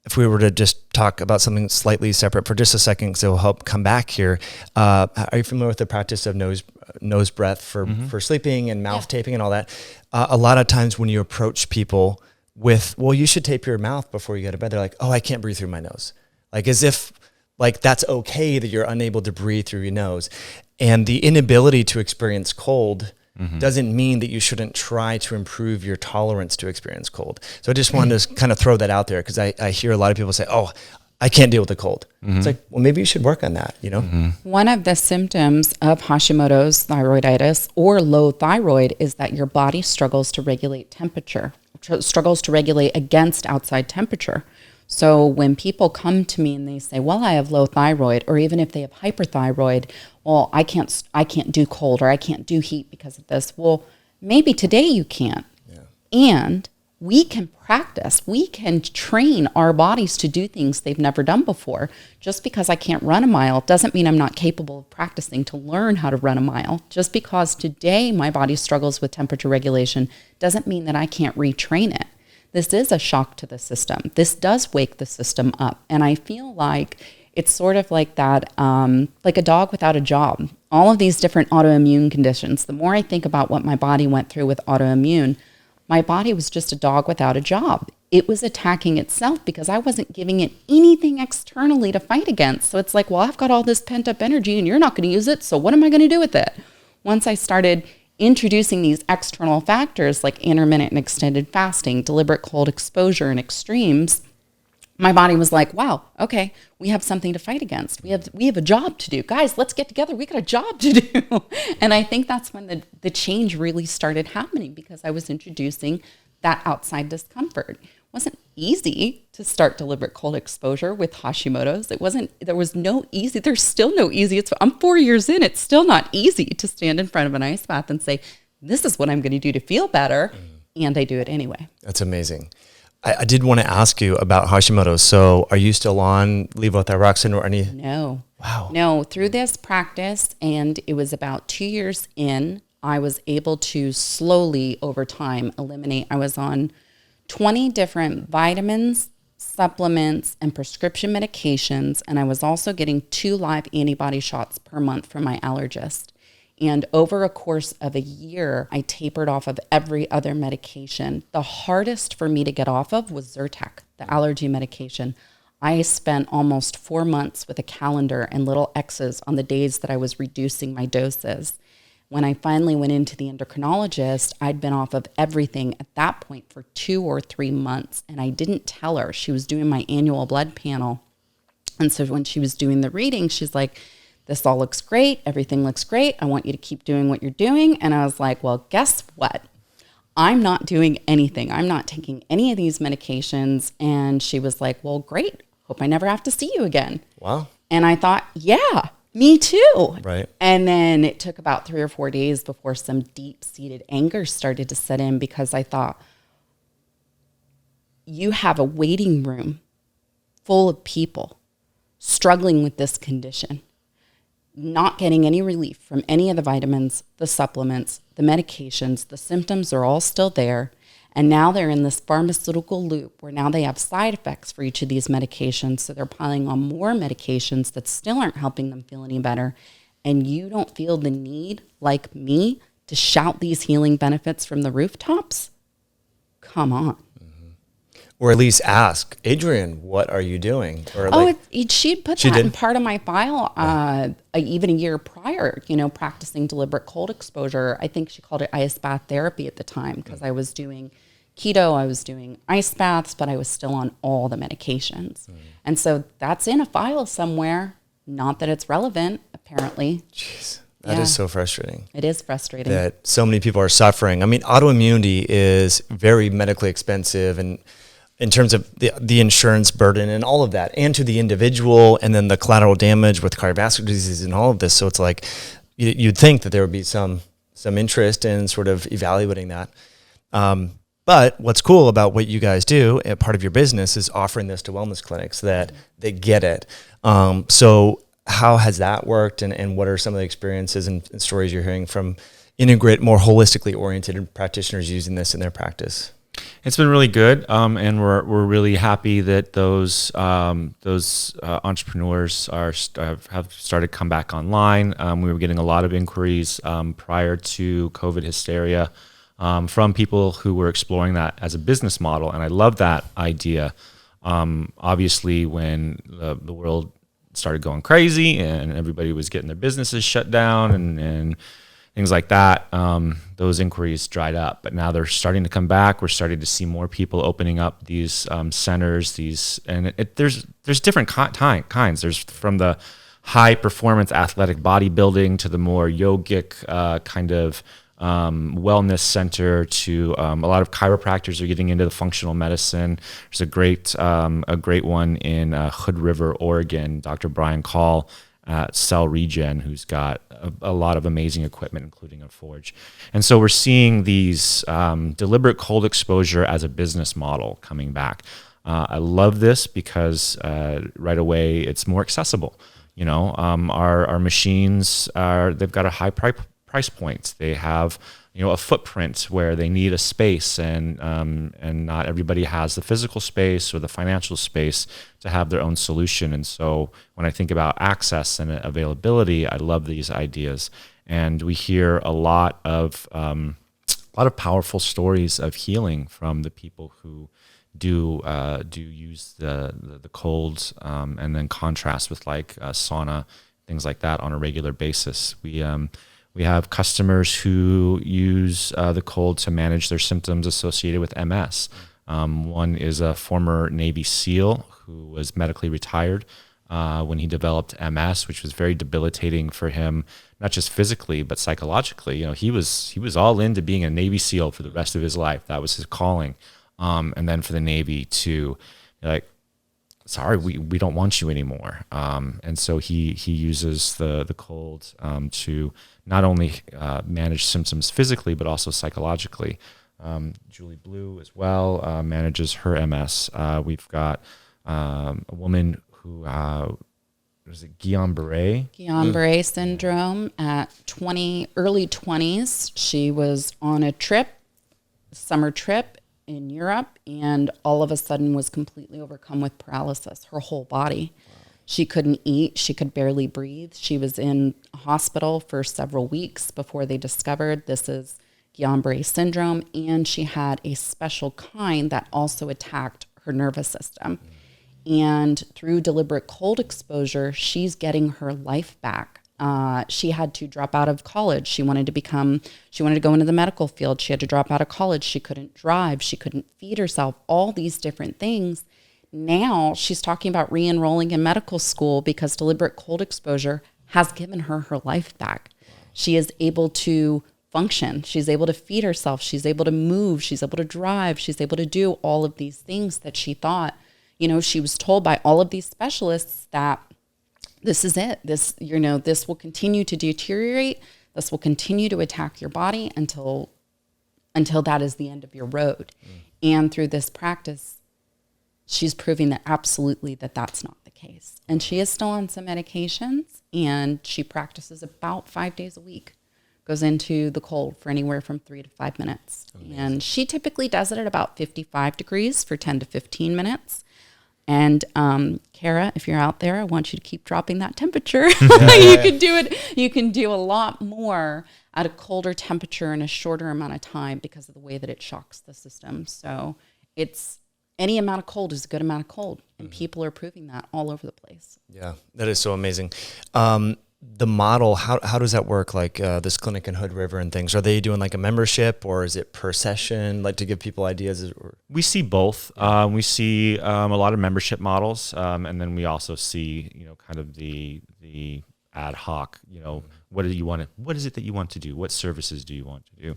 if we were to just talk about something slightly separate for just a second, because it will help come back here. Are you familiar with the practice of nose breath for sleeping and mouth taping and all that? A lot of times when you approach people with, well, you should tape your mouth before you go to bed, they're like, oh, I can't breathe through my nose. Like, as if like that's okay that you're unable to breathe through your nose. And the inability to experience cold doesn't mean that you shouldn't try to improve your tolerance to experience cold. So I just wanted to kind of throw that out there, because I hear a lot of people say, oh, I can't deal with the cold. It's like, well, maybe you should work on that, One of the symptoms of Hashimoto's thyroiditis or low thyroid is that your body struggles to regulate temperature, struggles to regulate against outside temperature. So when people come to me and they say, well, I have low thyroid, or even if they have hyperthyroid, well, I can't do cold, or I can't do heat because of this. Well, maybe today you can't. Yeah. And we can practice, we can train our bodies to do things they've never done before. Just because I can't run a mile doesn't mean I'm not capable of practicing to learn how to run a mile. Just because today my body struggles with temperature regulation doesn't mean that I can't retrain it. This is a shock to the system. This does wake the system up. And I feel like it's sort of like that, like a dog without a job. All of these different autoimmune conditions, the more I think about what my body went through with autoimmune, my body was just a dog without a job. It was attacking itself because I wasn't giving it anything externally to fight against. So it's like, well, I've got all this pent up energy and you're not going to use it. So what am I going to do with it? Once I started introducing these external factors like intermittent and extended fasting, deliberate cold exposure, and extremes, my body was like, wow, okay, we have something to fight against. We have a job to do. Guys, let's get together. We got a job to do. And I think that's when the change really started happening, because I was introducing that outside discomfort. It wasn't easy to start deliberate cold exposure with Hashimoto's. There's still no easy. I'm 4 years in. It's still not easy to stand in front of an ice bath and say, this is what I'm going to do to feel better. And I do it anyway. That's amazing. I did want to ask you about Hashimoto's. So are you still on levothyroxine or any? No. Wow. No, through this practice, and it was about 2 years in, I was able to slowly over time eliminate. I was on 20 different vitamins, supplements, and prescription medications. And I was also getting 2 live antibody shots per month from my allergist. And over a course of a year, I tapered off of every other medication. The hardest for me to get off of was Zyrtec, the allergy medication. I spent almost 4 months with a calendar and little X's on the days that I was reducing my doses. When I finally went into the endocrinologist, I'd been off of everything at that point for 2 or 3 months. And I didn't tell her. She was doing my annual blood panel. And so when she was doing the reading, she's like, this all looks great. Everything looks great. I want you to keep doing what you're doing. And I was like, well, guess what? I'm not doing anything. I'm not taking any of these medications. And she was like, well, great. Hope I never have to see you again. Wow. And I thought, yeah, Me too. Right. And then it took about 3 or 4 days before some deep-seated anger started to set in, because I thought, you have a waiting room full of people struggling with this condition, not getting any relief from any of the vitamins, the supplements, the medications. The symptoms are all still there. And now they're in this pharmaceutical loop where now they have side effects for each of these medications. So they're piling on more medications that still aren't helping them feel any better. And you don't feel the need, like me, to shout these healing benefits from the rooftops? Come on. Or at least ask, Adrienne, what are you doing? Or She'd put that in part of my file even a year prior, practicing deliberate cold exposure. I think she called it ice bath therapy at the time, because I was doing keto, I was doing ice baths, but I was still on all the medications. And so that's in a file somewhere. Not that it's relevant, apparently. Jeez. That is so frustrating. It is frustrating. That so many people are suffering. I mean, autoimmunity is very medically expensive, and in terms of the insurance burden and all of that, and to the individual, and then the collateral damage with cardiovascular disease and all of this. So it's like, you'd think that there would be some interest in sort of evaluating that. But what's cool about what you guys do, part of your business, is offering this to wellness clinics that they get it. So how has that worked, and what are some of the experiences and stories you're hearing from more holistically oriented practitioners using this in their practice? It's been really good, and we're really happy that those entrepreneurs have started to come back online. We were getting a lot of inquiries prior to COVID hysteria from people who were exploring that as a business model, and I love that idea. Obviously, when the world started going crazy and everybody was getting their businesses shut down and things like that, those inquiries dried up. But now they're starting to come back. We're starting to see more people opening up these centers. There's different kinds. There's from the high performance athletic bodybuilding to the more yogic kind of wellness center to a lot of chiropractors are getting into the functional medicine. There's a great one in Hood River, Oregon, Dr. Brian Call at Cell Regen, who's got a lot of amazing equipment, including a forge. And so we're seeing these deliberate cold exposure as a business model coming back. I love this because right away it's more accessible. Our machines they've got a high price point. They have a footprint where they need a space, and not everybody has the physical space or the financial space to have their own solution. And so when I think about access and availability, I love these ideas. And we hear a lot of powerful stories of healing from the people who do use the colds, and then contrast with like sauna, things like that on a regular basis. We have customers who use the cold to manage their symptoms associated with MS. One is a former Navy SEAL who was medically retired when he developed MS, which was very debilitating for him, not just physically but psychologically. He was all into being a Navy SEAL for the rest of his life. That was his calling. And then for the Navy to sorry, we don't want you anymore. And so he uses the cold to not only manage symptoms physically, but also psychologically. Julie Blue as well manages her MS. We've got a woman who, was it Guillain-Barré? Guillain-Barré syndrome at early 20s. She was on a summer trip in Europe, and all of a sudden was completely overcome with paralysis, her whole body. Wow. She couldn't eat. She could barely breathe. She was in a hospital for several weeks before they discovered this is Guillain-Barré syndrome, and she had a special kind that also attacked her nervous system. And through deliberate cold exposure, she's getting her life back. She had to drop out of college. She wanted to go into the medical field. She had to drop out of college. She couldn't drive. She couldn't feed herself, all these different things. Now she's talking about re-enrolling in medical school because deliberate cold exposure has given her life back. She is able to function. She's able to feed herself. She's able to move. She's able to drive. She's able to do all of these things that she thought, she was told by all of these specialists that this is it. This will continue to deteriorate. This will continue to attack your body until that is the end of your road. And through this practice, she's proving that absolutely that's not the case. And she is still on some medications, and she practices about 5 days a week. Goes into the cold for anywhere from 3 to 5 minutes. Amazing. And she typically does it at about 55 degrees for 10 to 15 minutes. And Kara, if you're out there, I want you to keep dropping that temperature. You can do it. You can do a lot more at a colder temperature in a shorter amount of time because of the way that it shocks the system. So it's any amount of cold is a good amount of cold. And people are proving that all over the place. Yeah, that is so amazing. The model, how does that work? Like this clinic in Hood River and things, are they doing like a membership, or is it per session? Like, to give people ideas? We see both. We see a lot of membership models, and then we also see, kind of the ad hoc. What do you want to? What is it that you want to do? What services do you want to do?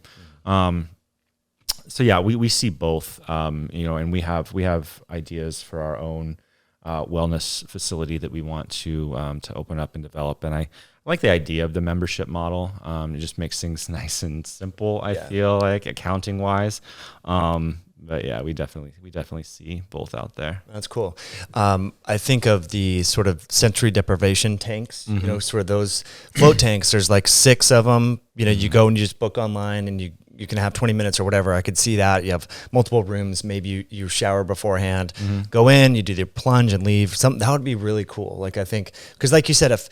So yeah, we see both. And we have ideas for our own wellness facility that we want to open up and develop. And I like the idea of the membership model. It just makes things nice and simple, I feel like, accounting wise. But yeah, we definitely see both out there. That's cool. I think of the sort of sensory deprivation tanks, sort of those float tanks. There's like 6 of them. You go and you just book online, and you can have 20 minutes or whatever. I could see that. You have multiple rooms. Maybe you shower beforehand, go in, you do the plunge and leave. That would be really cool. Like, I think, because like you said, if,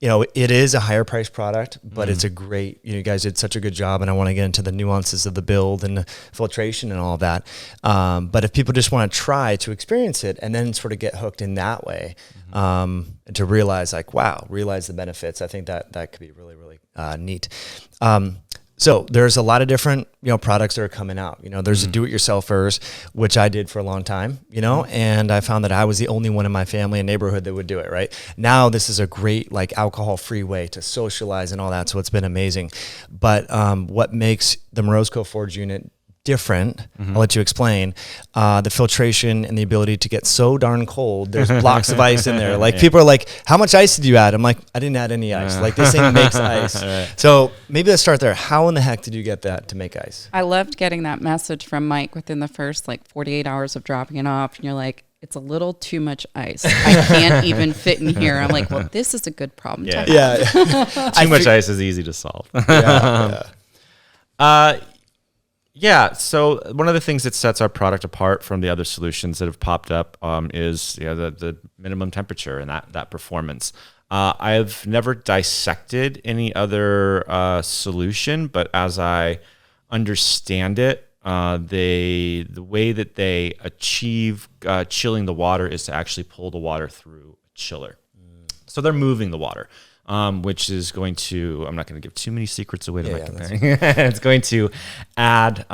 it is a higher priced product, but it's a great, you guys did such a good job, and I want to get into the nuances of the build and the filtration and all of that. But if people just want to try to experience it and then sort of get hooked in that way, and to realize the benefits, I think that could be really, really neat. So there's a lot of different, products that are coming out. There's a do-it-yourselfers, which I did for a long time, and I found that I was the only one in my family and neighborhood that would do it, right? Now this is a great, like, alcohol-free way to socialize and all that, so it's been amazing. But what makes the Morozko Forge unit different, I'll let you explain, the filtration and the ability to get so darn cold. There's blocks of ice in there. Like, people are like, how much ice did you add? I'm like, I didn't add any ice. Like, this thing makes ice. Right. So maybe let's start there. How in the heck did you get that to make ice? I loved getting that message from Mike within the first 48 hours of dropping it off. And you're like, it's a little too much ice. I can't even fit in here. I'm like, well, this is a good problem to have. Yeah. Too much ice is easy to solve. Yeah, so one of the things that sets our product apart from the other solutions that have popped up is the minimum temperature and that performance. I've never dissected any other solution, but as I understand it, the way that they achieve chilling the water is to actually pull the water through a chiller. So they're moving the water. Which is going to, I'm not going to give too many secrets away to my comparing. It's going to add,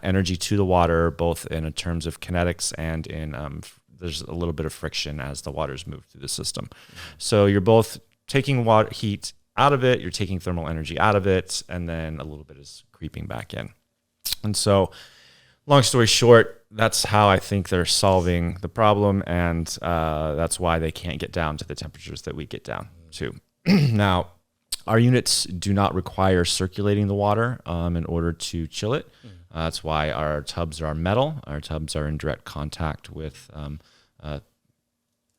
energy to the water, both in terms of kinetics and in, there's a little bit of friction as the waters move through the system. So you're both taking water heat out of it, you're taking thermal energy out of it, and then a little bit is creeping back in. And so, long story short, that's how I think they're solving the problem, and that's why they can't get down to the temperatures that we get down to. Now, our units do not require circulating the water in order to chill it. That's why our tubs are metal. Our tubs are in direct contact with a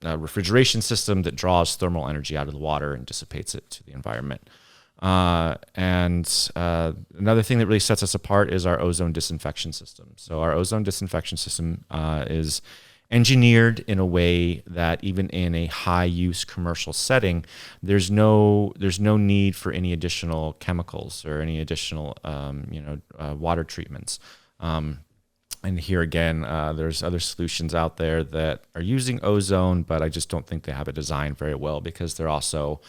refrigeration system that draws thermal energy out of the water and dissipates it to the environment. And another thing that really sets us apart is our ozone disinfection system. So our ozone disinfection system is engineered in a way that even in a high-use commercial setting, there's no need for any additional chemicals or any additional water treatments. And here again, there's other solutions out there that are using ozone, but I just don't think they have it designed very well, because they're also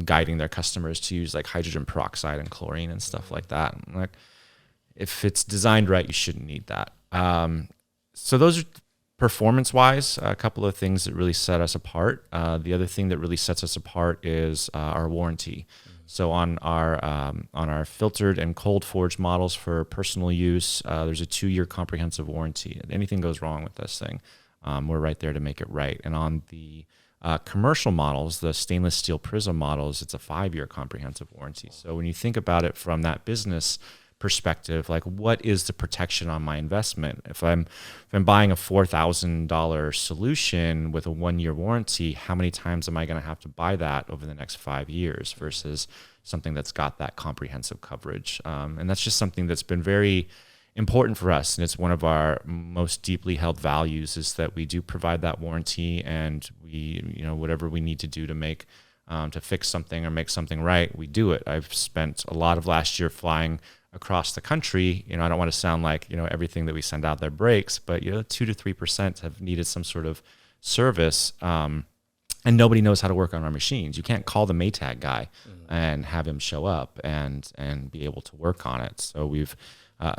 guiding their customers to use like hydrogen peroxide and chlorine and stuff like that. Like, if it's designed right, you shouldn't need that. So those are performance-wise a couple of things that really set us apart. The other thing that really sets us apart is our warranty. So on our filtered and cold forged models for personal use, there's a 2-year comprehensive warranty. If anything goes wrong with this thing, we're right there to make it right. And on the Commercial models, the stainless steel Prism models, it's a 5-year comprehensive warranty. So when you think about it from that business perspective, like what is the protection on my investment? If I'm buying a $4,000 solution with a 1-year warranty, how many times am I going to have to buy that over the next 5 years versus something that's got that comprehensive coverage? And that's just something that's been very important for us, and it's one of our most deeply held values, is that we do provide that warranty, and we, whatever we need to do to make to fix something or make something right, we do it. I've spent a lot of last year flying across the country. I don't want to sound like everything that we send out there breaks, but 2 to 3% have needed some sort of service, and nobody knows how to work on our machines. You can't call the Maytag guy and have him show up and be able to work on it. So we've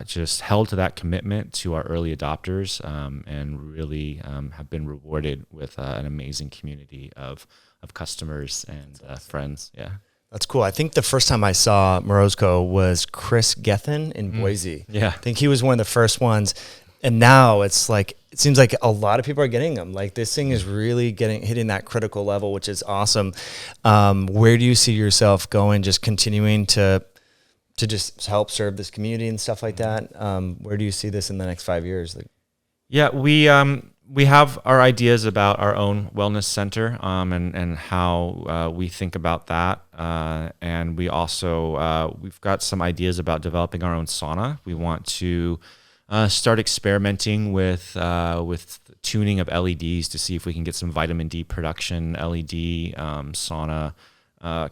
just held to that commitment to our early adopters, and really have been rewarded with an amazing community of customers and friends. Yeah. That's cool. I think the first time I saw Morozko was Chris Gethin in Boise. Yeah. I think he was one of the first ones. And now it's like, it seems like a lot of people are getting them. Like this thing is really hitting that critical level, which is awesome. Where do you see yourself going, just continuing to just help serve this community and stuff like that? Where do you see this in the next 5 years? Yeah, we have our ideas about our own wellness center, and how we think about that. And we also, we've got some ideas about developing our own sauna. We want to start experimenting with tuning of LEDs to see if we can get some vitamin D production LED sauna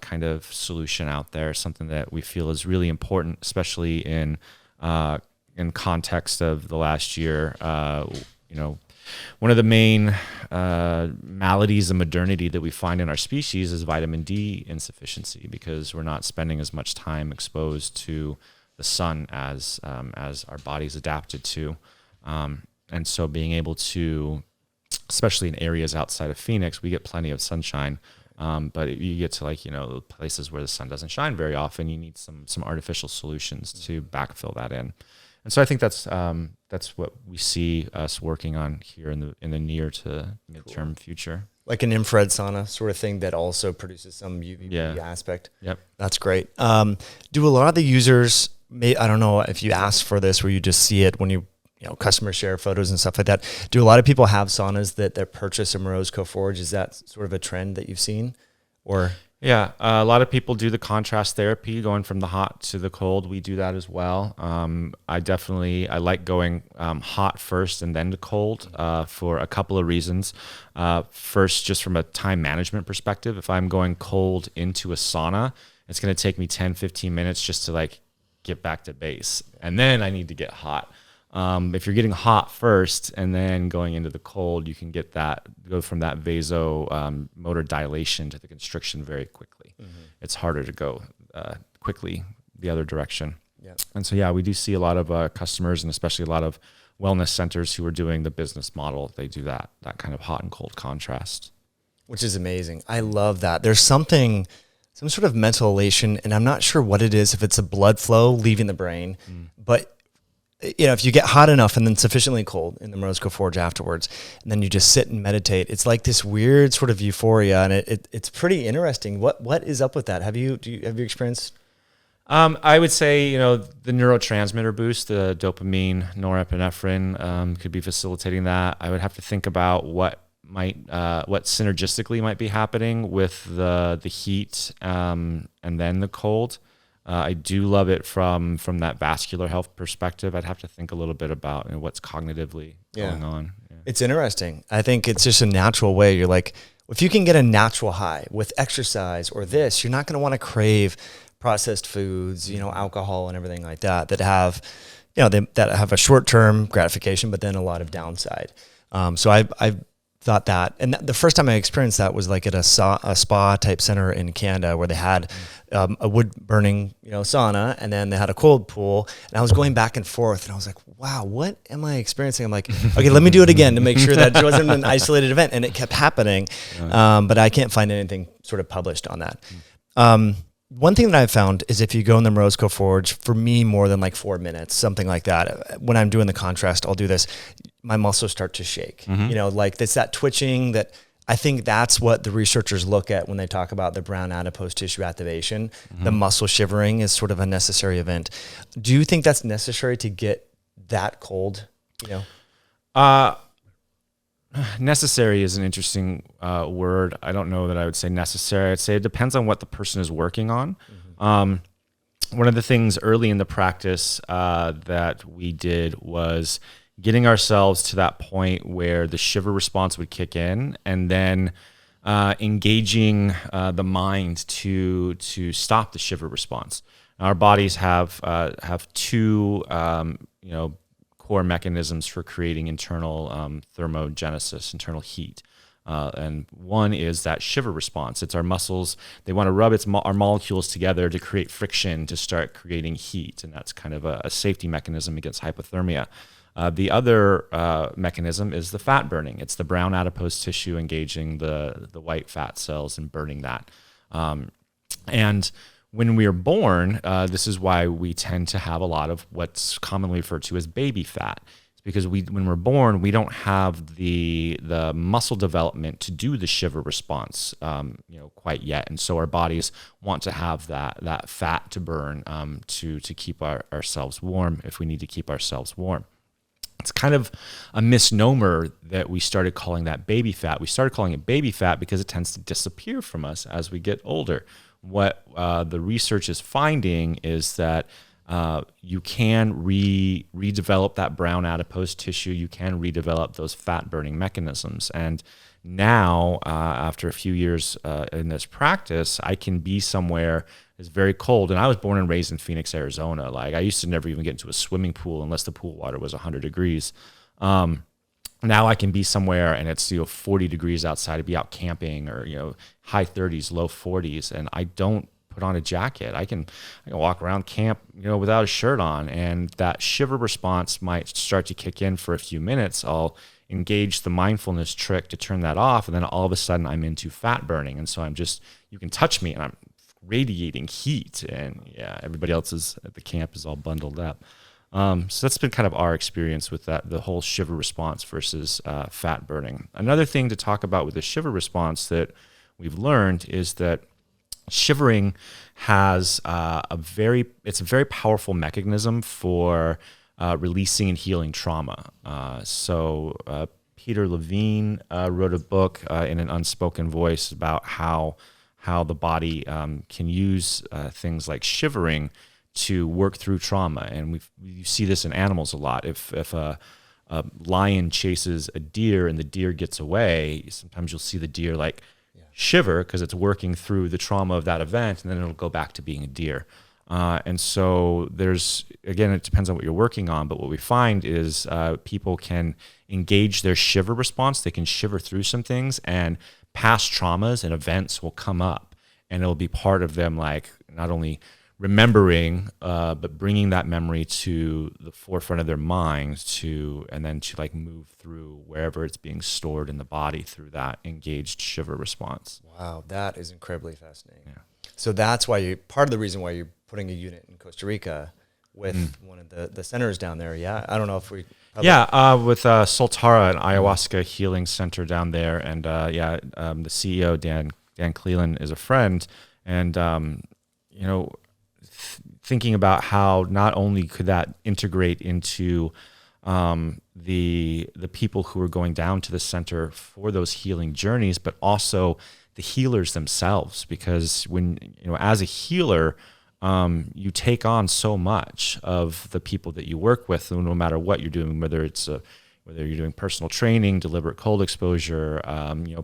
kind of solution out there, something that we feel is really important, especially in context of the last year. One of the main maladies of modernity that we find in our species is vitamin D insufficiency, because we're not spending as much time exposed to the sun as our body's adapted to. And so being able to, especially in areas outside of Phoenix, we get plenty of sunshine. But you get to places where the sun doesn't shine very often, you need some artificial solutions to backfill that in. And so I think that's what we see us working on here in the near to midterm future. Like an infrared sauna sort of thing that also produces some UVB aspect. Yep. That's great. Do a lot of the users, I don't know if you ask for this, where you just see it when you customers share photos and stuff like that. Do a lot of people have saunas that purchase a Morozko Forge? Is that sort of a trend that you've seen? Or yeah, a lot of people do the contrast therapy, going from the hot to the cold. We do that as well. I like going hot first and then to cold for a couple of reasons. First, just from a time management perspective, if I'm going cold into a sauna, it's going to take me 10, 15 minutes just to get back to base. And then I need to get hot. If you're getting hot first and then going into the cold, you can go from that vasomotor dilation to the constriction very quickly. Mm-hmm. It's harder to go quickly the other direction. Yeah. And so, we do see a lot of customers, and especially a lot of wellness centers who are doing the business model. They do that kind of hot and cold contrast. Which is amazing. I love that. There's some sort of mental elation, and I'm not sure what it is, if it's a blood flow leaving the brain, but if you get hot enough and then sufficiently cold in the Morozko Forge afterwards, and then you just sit and meditate, it's like this weird sort of euphoria, and it's pretty interesting. What is up with that? Have you experienced? I would say, the neurotransmitter boost, the dopamine, norepinephrine, could be facilitating that. I would have to think about what synergistically might be happening with the heat, and then the cold. I do love it from that vascular health perspective. I'd have to think a little bit about what's cognitively going on. Yeah. It's interesting. I think it's just a natural way. You're like, if you can get a natural high with exercise or this, you're not going to want to crave processed foods, alcohol and everything like that have, that have a short-term gratification, but then a lot of downside. So I've thought that, and the first time I experienced that was at a spa type center in Canada, where they had a wood burning sauna, and then they had a cold pool, and I was going back and forth, and I was like, wow, what am I experiencing? I'm like, okay, let me do it again to make sure that it wasn't an isolated event, and it kept happening, but I can't find anything sort of published on that. One thing that I've found is if you go in the Morozko Forge, for me, more than 4 minutes, something like that, when I'm doing the contrast, I'll do this, my muscles start to shake. Mm-hmm. It's that twitching that I think that's what the researchers look at when they talk about the brown adipose tissue activation. The muscle shivering is sort of a necessary event. Do you think that's necessary to get that cold? Necessary is an interesting word. I don't know that I would say necessary. I'd say it depends on what the person is working on. One of the things early in the practice that we did was getting ourselves to that point where the shiver response would kick in, and then engaging the mind to stop the shiver response. Our bodies have two core mechanisms for creating internal thermogenesis, internal heat. And one is that shiver response. It's our muscles. They want to rub our molecules together to create friction to start creating heat. And that's kind of a safety mechanism against hypothermia. The other mechanism is the fat burning. It's the brown adipose tissue engaging the white fat cells and burning that. And when we are born, this is why we tend to have a lot of what's commonly referred to as baby fat. It's because when we're born, we don't have the muscle development to do the shiver response, quite yet, and so our bodies want to have that fat to burn to keep ourselves warm if we need to keep ourselves warm. It's kind of a misnomer that we started calling that baby fat. We started calling it baby fat because it tends to disappear from us as we get older. What the research is finding is that you can redevelop that brown adipose tissue. You can redevelop those fat burning mechanisms. And now, after a few years in this practice, I can be somewhere that's very cold. And I was born and raised in Phoenix, Arizona. Like, I used to never even get into a swimming pool unless the pool water was 100 degrees. Now I can be somewhere and it's 40 degrees outside to be out camping, or high 30s, low 40s, and I don't put on a jacket. I can walk around camp without a shirt on, and that shiver response might start to kick in for a few minutes. I'll engage the mindfulness trick to turn that off, and then all of a sudden I'm into fat burning, and so you can touch me and I'm radiating heat, and everybody else at the camp is all bundled up. So that's been kind of our experience with the whole shiver response versus fat burning. Another thing to talk about with the shiver response that we've learned is that shivering has it's a very powerful mechanism for releasing and healing trauma. So Peter Levine wrote a book in an unspoken voice about how the body can use things like shivering to work through trauma. And you see this in animals a lot. If a lion chases a deer and the deer gets away, sometimes you'll see the deer shiver because it's working through the trauma of that event, and then it'll go back to being a deer. And so again, it depends on what you're working on, but what we find is people can engage their shiver response. They can shiver through some things, and past traumas and events will come up, and it'll be part of them, not only remembering, but bringing that memory to the forefront of their mind and then to move through wherever it's being stored in the body through that engaged shiver response. Wow, that is incredibly fascinating. Yeah. So that's why part of the reason why you're putting a unit in Costa Rica with one of the centers down there. Yeah, I don't know if we. With Soltara, an ayahuasca healing center down there, and the CEO Dan Cleland is a friend, and thinking about how not only could that integrate into the people who are going down to the center for those healing journeys, but also the healers themselves, because when as a healer, you take on so much of the people that you work with, no matter what you're doing, whether you're doing personal training, deliberate cold exposure,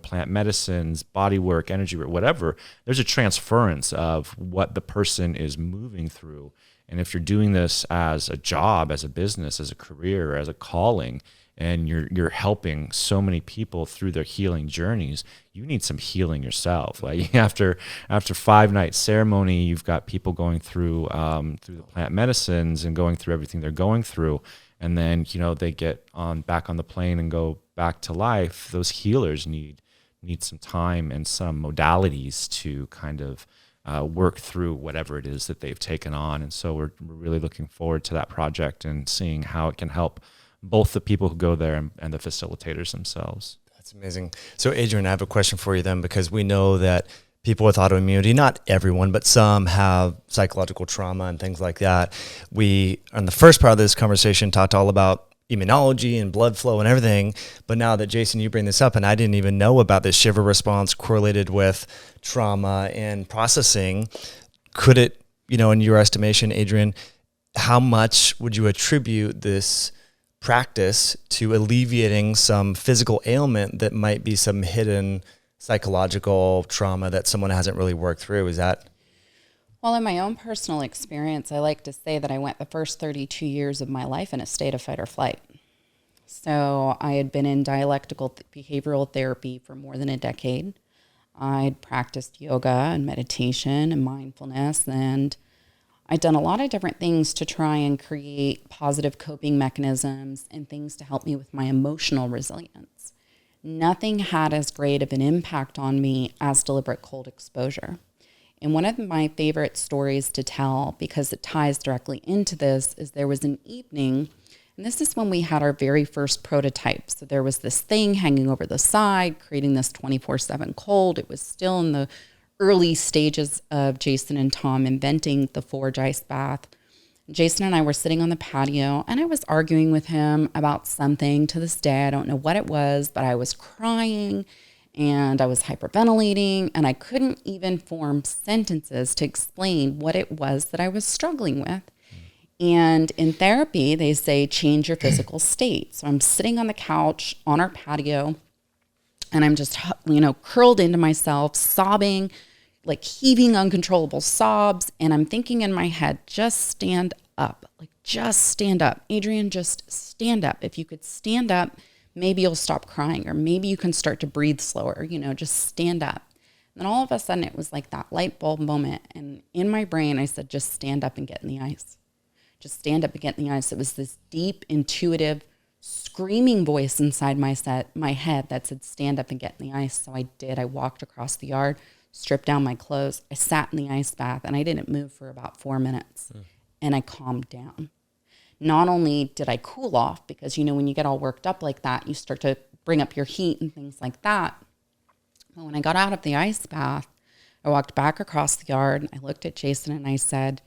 plant medicines, body work, energy work, whatever. There's a transference of what the person is moving through. And if you're doing this as a job, as a business, as a career, as a calling, and you're helping so many people through their healing journeys, you need some healing yourself. After 5-night ceremony, you've got people going through the plant medicines and going through everything they're going through. And then, they get back on the plane and go back to life. Those healers need some time and some modalities to kind of work through whatever it is that they've taken on. And so we're really looking forward to that project and seeing how it can help both the people who go there and the facilitators themselves. That's amazing. So Adrienne, I have a question for you then, because we know that people with autoimmunity, not everyone, but some have psychological trauma and things like that. We, on the first part of this conversation, talked all about immunology and blood flow and everything. But now that Jason, you bring this up, and I didn't even know about this shiver response correlated with trauma and processing, could it, in your estimation, Adrienne, how much would you attribute this practice to alleviating some physical ailment that might be some hidden psychological trauma that someone hasn't really worked through? Is that? Well, in my own personal experience, I like to say that I went the first 32 years of my life in a state of fight or flight. So I had been in dialectical behavioral therapy for more than a decade. I'd practiced yoga and meditation and mindfulness, and I'd done a lot of different things to try and create positive coping mechanisms and things to help me with my emotional resilience. Nothing had as great of an impact on me as deliberate cold exposure. And one of my favorite stories to tell, because it ties directly into this, is there was an evening, and this is when we had our very first prototype. So there was this thing hanging over the side, creating this 24/7 cold. It was still in the early stages of Jason and Tom inventing the Forge ice bath. Jason and I were sitting on the patio, and I was arguing with him about something. To this day, I don't know what it was, but I was crying and I was hyperventilating, and I couldn't even form sentences to explain what it was that I was struggling with. And in therapy, they say, change your physical state. So I'm sitting on the couch on our patio, and I'm just, curled into myself, sobbing, like heaving uncontrollable sobs. And I'm thinking in my head, just stand up, just stand up. Adrienne, just stand up. If you could stand up, maybe you'll stop crying, or maybe you can start to breathe slower, just stand up. And then all of a sudden it was like that light bulb moment. And in my brain, I said, just stand up and get in the ice. Just stand up and get in the ice. It was this deep, intuitive, screaming voice inside my head that said, stand up and get in the ice. So I did. I walked across the yard, stripped down my clothes. I sat in the ice bath, and I didn't move for about 4 minutes. And I calmed down. Not only did I cool off, because, when you get all worked up like that, you start to bring up your heat and things like that. But when I got out of the ice bath, I walked back across the yard, and I looked at Jason and I said,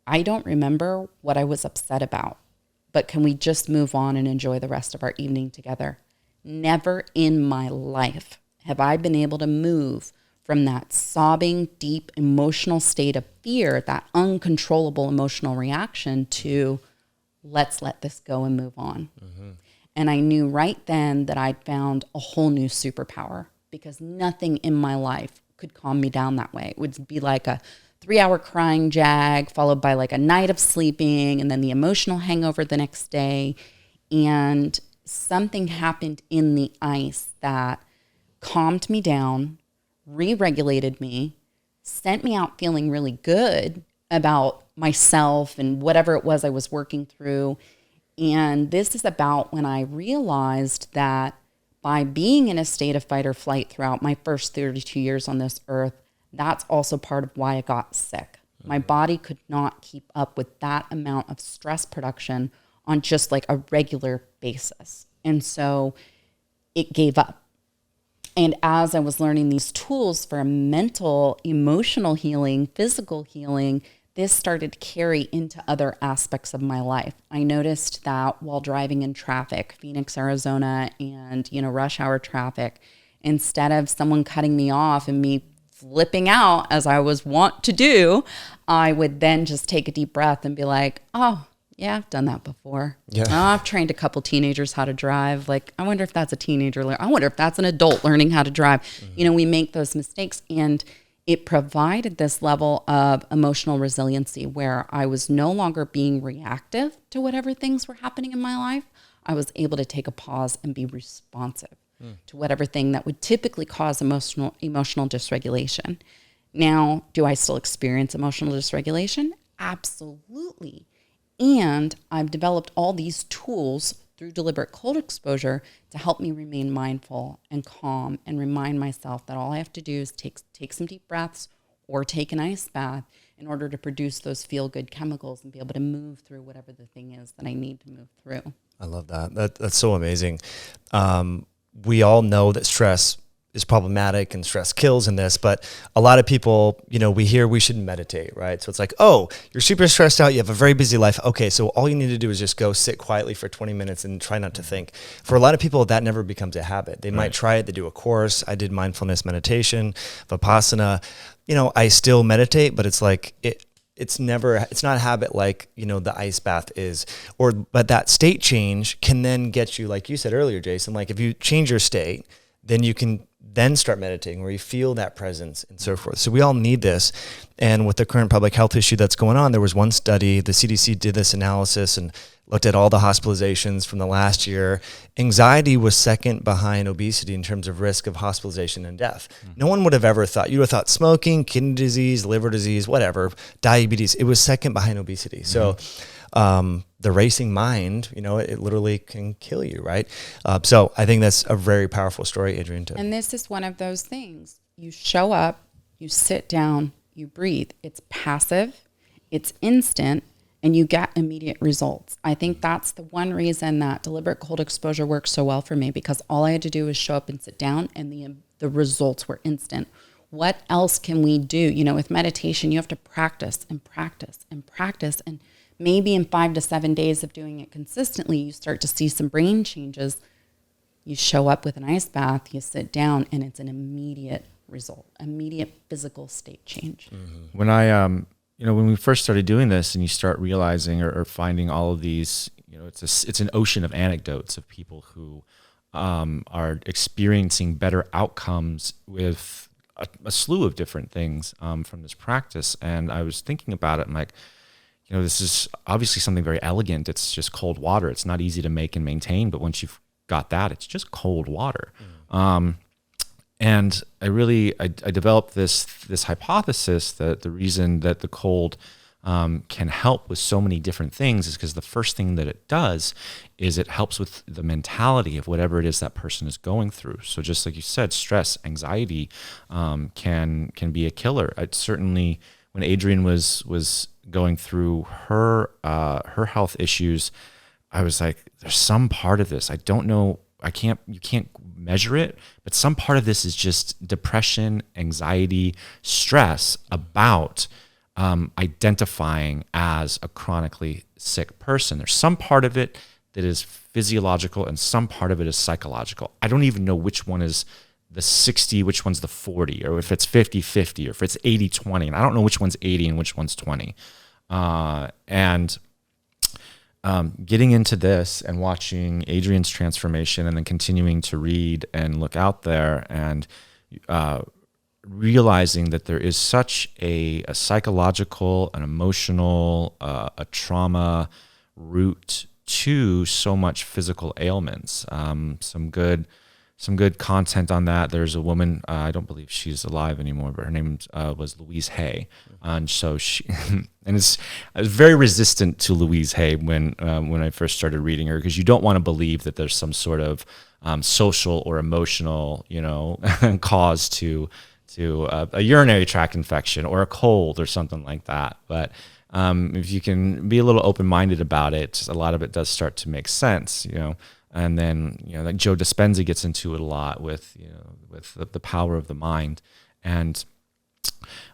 I don't remember what I was upset about, but can we just move on and enjoy the rest of our evening together? Never in my life have I been able to move from that sobbing, deep emotional state of fear, that uncontrollable emotional reaction, to let's let this go and move on. Mm-hmm. And I knew right then that I'd found a whole new superpower, because nothing in my life could calm me down that way. It would be like a 3-hour crying jag, followed by like a night of sleeping, and then the emotional hangover the next day. And something happened in the ice that calmed me down, re-regulated me, sent me out feeling really good about myself and whatever it was I was working through. And this is about when I realized that by being in a state of fight or flight throughout my first 32 years on this earth, that's also part of why I got sick. My body could not keep up with that amount of stress production on just like a regular basis. And so it gave up. And as I was learning these tools for mental, emotional healing, physical healing, this started to carry into other aspects of my life. I noticed that while driving in traffic, Phoenix, Arizona, and, rush hour traffic, instead of someone cutting me off and me flipping out as I was wont to do, I would then just take a deep breath and be like, oh, yeah, I've done that before. Yeah. Oh, I've trained a couple teenagers how to drive. Like, I wonder if that's a teenager. I wonder if that's an adult learning how to drive. Mm-hmm. We make those mistakes, and it provided this level of emotional resiliency where I was no longer being reactive to whatever things were happening in my life. I was able to take a pause and be responsive to whatever thing that would typically cause emotional dysregulation. Now, do I still experience emotional dysregulation? Absolutely. And I've developed all these tools through deliberate cold exposure to help me remain mindful and calm and remind myself that all I have to do is take some deep breaths or take an ice bath in order to produce those feel-good chemicals and be able to move through whatever the thing is that I need to move through. I love that. That's so amazing. we all know that stress is problematic and stress kills in this, but a lot of people, we hear we should meditate, right? So it's like, oh, you're super stressed out, you have a very busy life. Okay, so all you need to do is just go sit quietly for 20 minutes and try not to think. For a lot of people, that never becomes a habit. They might try it, they do a course. I did mindfulness meditation, Vipassana. I still meditate, but it's like, it's not a habit like, the ice bath is, but that state change can then get you, like you said earlier, Jason, like if you change your state, then you can then start meditating where you feel that presence and so forth. So we all need this. And with the current public health issue that's going on, there was one study, the CDC did this analysis and looked at all the hospitalizations from the last year. Anxiety was second behind obesity in terms of risk of hospitalization and death. No one would have ever thought, you would have thought smoking, kidney disease, liver disease, whatever, diabetes, it was second behind obesity. So the racing mind, it literally can kill you, right? So I think that's a very powerful story, Adrienne. And this is one of those things. You show up, you sit down, you breathe. It's passive, it's instant, and you get immediate results. I think that's the one reason that deliberate cold exposure works so well for me, because all I had to do was show up and sit down, and the results were instant. What else can we do? With meditation, you have to practice and practice and practice, and maybe in 5 to 7 days of doing it consistently, you start to see some brain changes. You show up with an ice bath, you sit down, and it's an immediate result, immediate physical state change. Mm-hmm. When when we first started doing this and you start realizing or finding all of these, it's an ocean of anecdotes of people who are experiencing better outcomes with a slew of different things from this practice. And I was thinking about it, and like, this is obviously something very elegant. It's just cold water. It's not easy to make and maintain, but once you've got that, it's just cold water. And I developed this hypothesis that the reason that the cold can help with so many different things is because the first thing that it does is it helps with the mentality of whatever it is that person is going through. So just like you said, stress, anxiety can be a killer. Certainly when Adrienne was going through her health issues, I was like, there's some part of this. I don't know. You can't measure it, but some part of this is just depression, anxiety, stress about identifying as a chronically sick person. There's some part of it that is physiological and some part of it is psychological. I don't even know which one is the 60, which one's the 40, or if it's 50-50, or if it's 80-20. And I don't know which one's 80 and which one's 20. Getting into this and watching Adrienne's transformation and then continuing to read and look out there and realizing that there is such a psychological, an emotional, a trauma root to so much physical ailments. Some good content on that. There's a woman, I don't believe she's alive anymore, but her name was Louise Hay. And so I was very resistant to Louise Hay when I first started reading her, because you don't want to believe that there's some sort of social or emotional, cause to a urinary tract infection or a cold or something like that. But if you can be a little open-minded about it, a lot of it does start to make sense, And then, like Joe Dispenza gets into it a lot with the power of the mind. And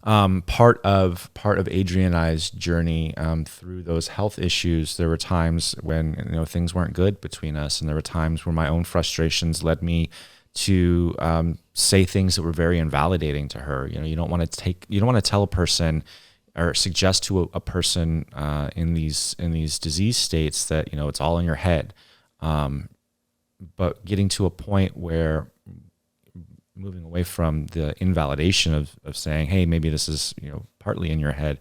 part of Adrienne and I's journey through those health issues, there were times when things weren't good between us, and there were times where my own frustrations led me to say things that were very invalidating to her. You don't want to tell a person or suggest to a person in these disease states that it's all in your head. But getting to a point where moving away from the invalidation of saying, hey, maybe this is partly in your head.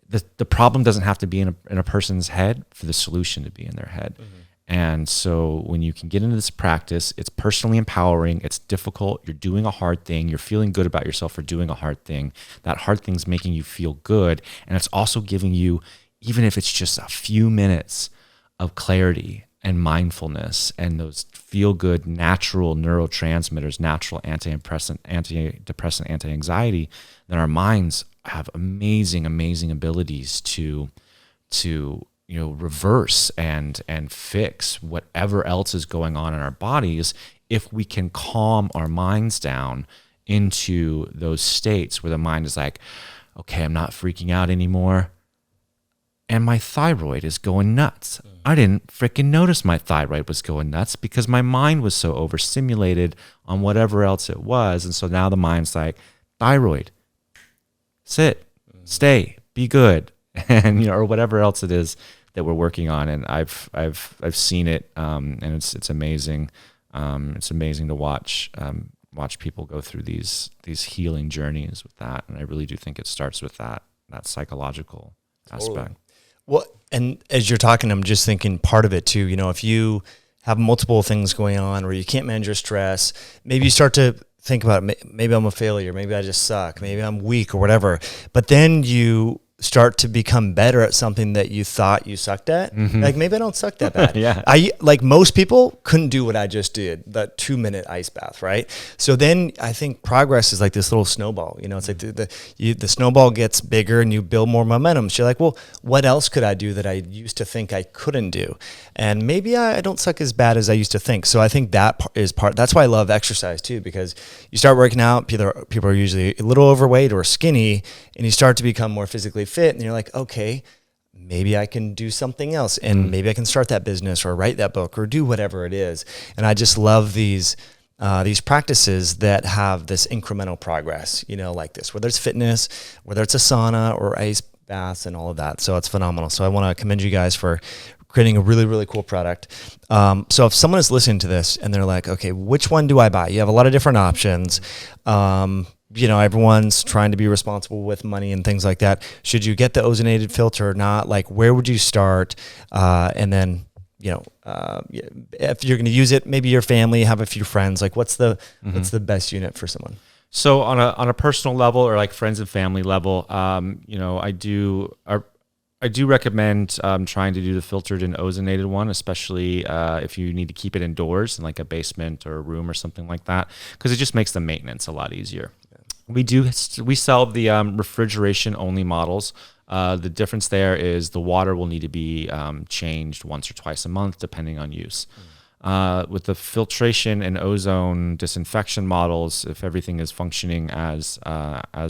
The problem doesn't have to be in a person's head for the solution to be in their head. Mm-hmm. And so when you can get into this practice, it's personally empowering. It's difficult. You're doing a hard thing. You're feeling good about yourself for doing a hard thing. That hard thing's making you feel good. And it's also giving you, even if it's just a few minutes of clarity and mindfulness and those feel-good natural neurotransmitters, natural antidepressant, anti-anxiety, then our minds have amazing abilities to reverse and fix whatever else is going on in our bodies if we can calm our minds down into those states where the mind is like, okay, I'm not freaking out anymore. And my thyroid is going nuts. I didn't freaking notice my thyroid was going nuts because my mind was so overstimulated on whatever else it was. And so now the mind's like, thyroid, sit, stay, be good, and or whatever else it is that we're working on. And I've seen it, and it's amazing. It's amazing to watch people go through these healing journeys with that. And I really do think it starts with that psychological aspect. Well, and as you're talking, I'm just thinking part of it too, if you have multiple things going on or you can't manage your stress, maybe you start to think about, maybe I'm a failure, maybe I just suck, maybe I'm weak or whatever. But then you start to become better at something that you thought you sucked at. Like, maybe I don't suck that bad. Yeah. Like most people couldn't do what I just did, that 2-minute ice bath, right? So then I think progress is like this little snowball. It's like the snowball gets bigger and you build more momentum. So you're like, well, what else could I do that I used to think I couldn't do? And maybe I don't suck as bad as I used to think. So I think that is part. That's why I love exercise too, because you start working out, people are usually a little overweight or skinny, and you start to become more physically fit, and you're like, okay, maybe I can do something else, and maybe I can start that business or write that book or do whatever it is. And I just love these practices that have this incremental progress, like this, whether it's fitness, whether it's a sauna or ice baths and all of that. So it's phenomenal. So I want to commend you guys for creating a really, really cool product. So if someone is listening to this and they're like, okay, which one do I buy? You have a lot of different options. Everyone's trying to be responsible with money and things like that. Should you get the ozonated filter or not? Like, where would you start? And then, if you're going to use it, maybe your family, have a few friends. Like, what's the best unit for someone? So on a personal level, or like friends and family level, I do recommend trying to do the filtered and ozonated one, especially if you need to keep it indoors in like a basement or a room or something like that, because it just makes the maintenance a lot easier. We sell the refrigeration only models. The difference there is the water will need to be changed once or twice a month, depending on use. With the filtration and ozone disinfection models, if everything is functioning as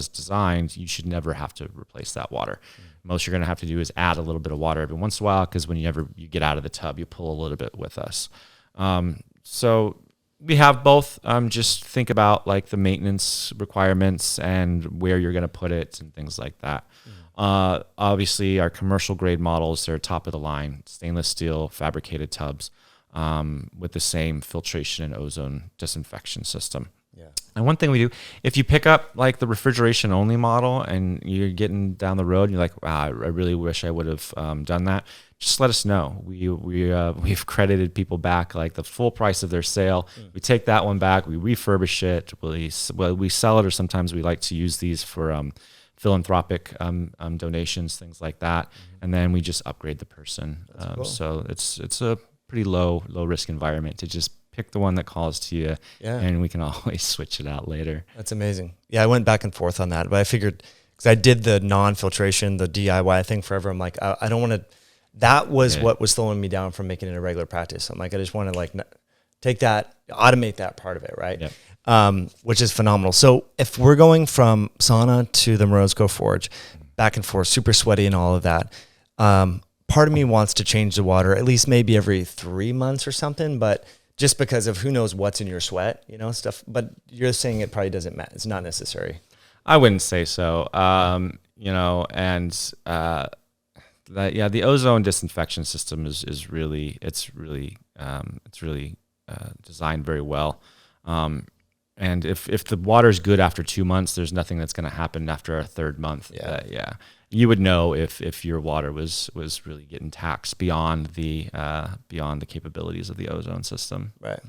designed, you should never have to replace that water. Most you're going to have to do is add a little bit of water every once in a while, because whenever you get out of the tub, you pull a little bit with us. So we have both. Just think about like the maintenance requirements and where you're going to put it and things like that. Obviously, our commercial grade models, they're top of the line, stainless steel fabricated tubs with the same filtration and ozone disinfection system. Yeah. And one thing we do, if you pick up like the refrigeration only model and you're getting down the road and you're like, wow, I really wish I would have done that, just let us know. We've credited people back like the full price of their sale. We take that one back, we refurbish it, we sell it, or sometimes we like to use these for philanthropic donations, things like that, and then we just upgrade the person. Cool. So it's a pretty low risk environment to just pick the one that calls to you, and we can always switch it out later. That's amazing. Yeah, I went back and forth on that, but I figured, because I did the non-filtration, the DIY thing forever, I'm like, I don't want to. That was what was slowing me down from making it a regular practice. I'm like, I just want to like take that, automate that part of it, right? Yep. Which is phenomenal. So if we're going from sauna to the Morozko Forge, back and forth, super sweaty and all of that, part of me wants to change the water at least maybe every 3 months or something, but just because of who knows what's in your sweat, stuff. But you're saying it probably doesn't matter. It's not necessary. I wouldn't say so. The ozone disinfection system is really designed very well. And if the water's good after 2 months, there's nothing that's going to happen after a third month. You would know if your water was really getting taxed beyond the capabilities of the ozone system. Right.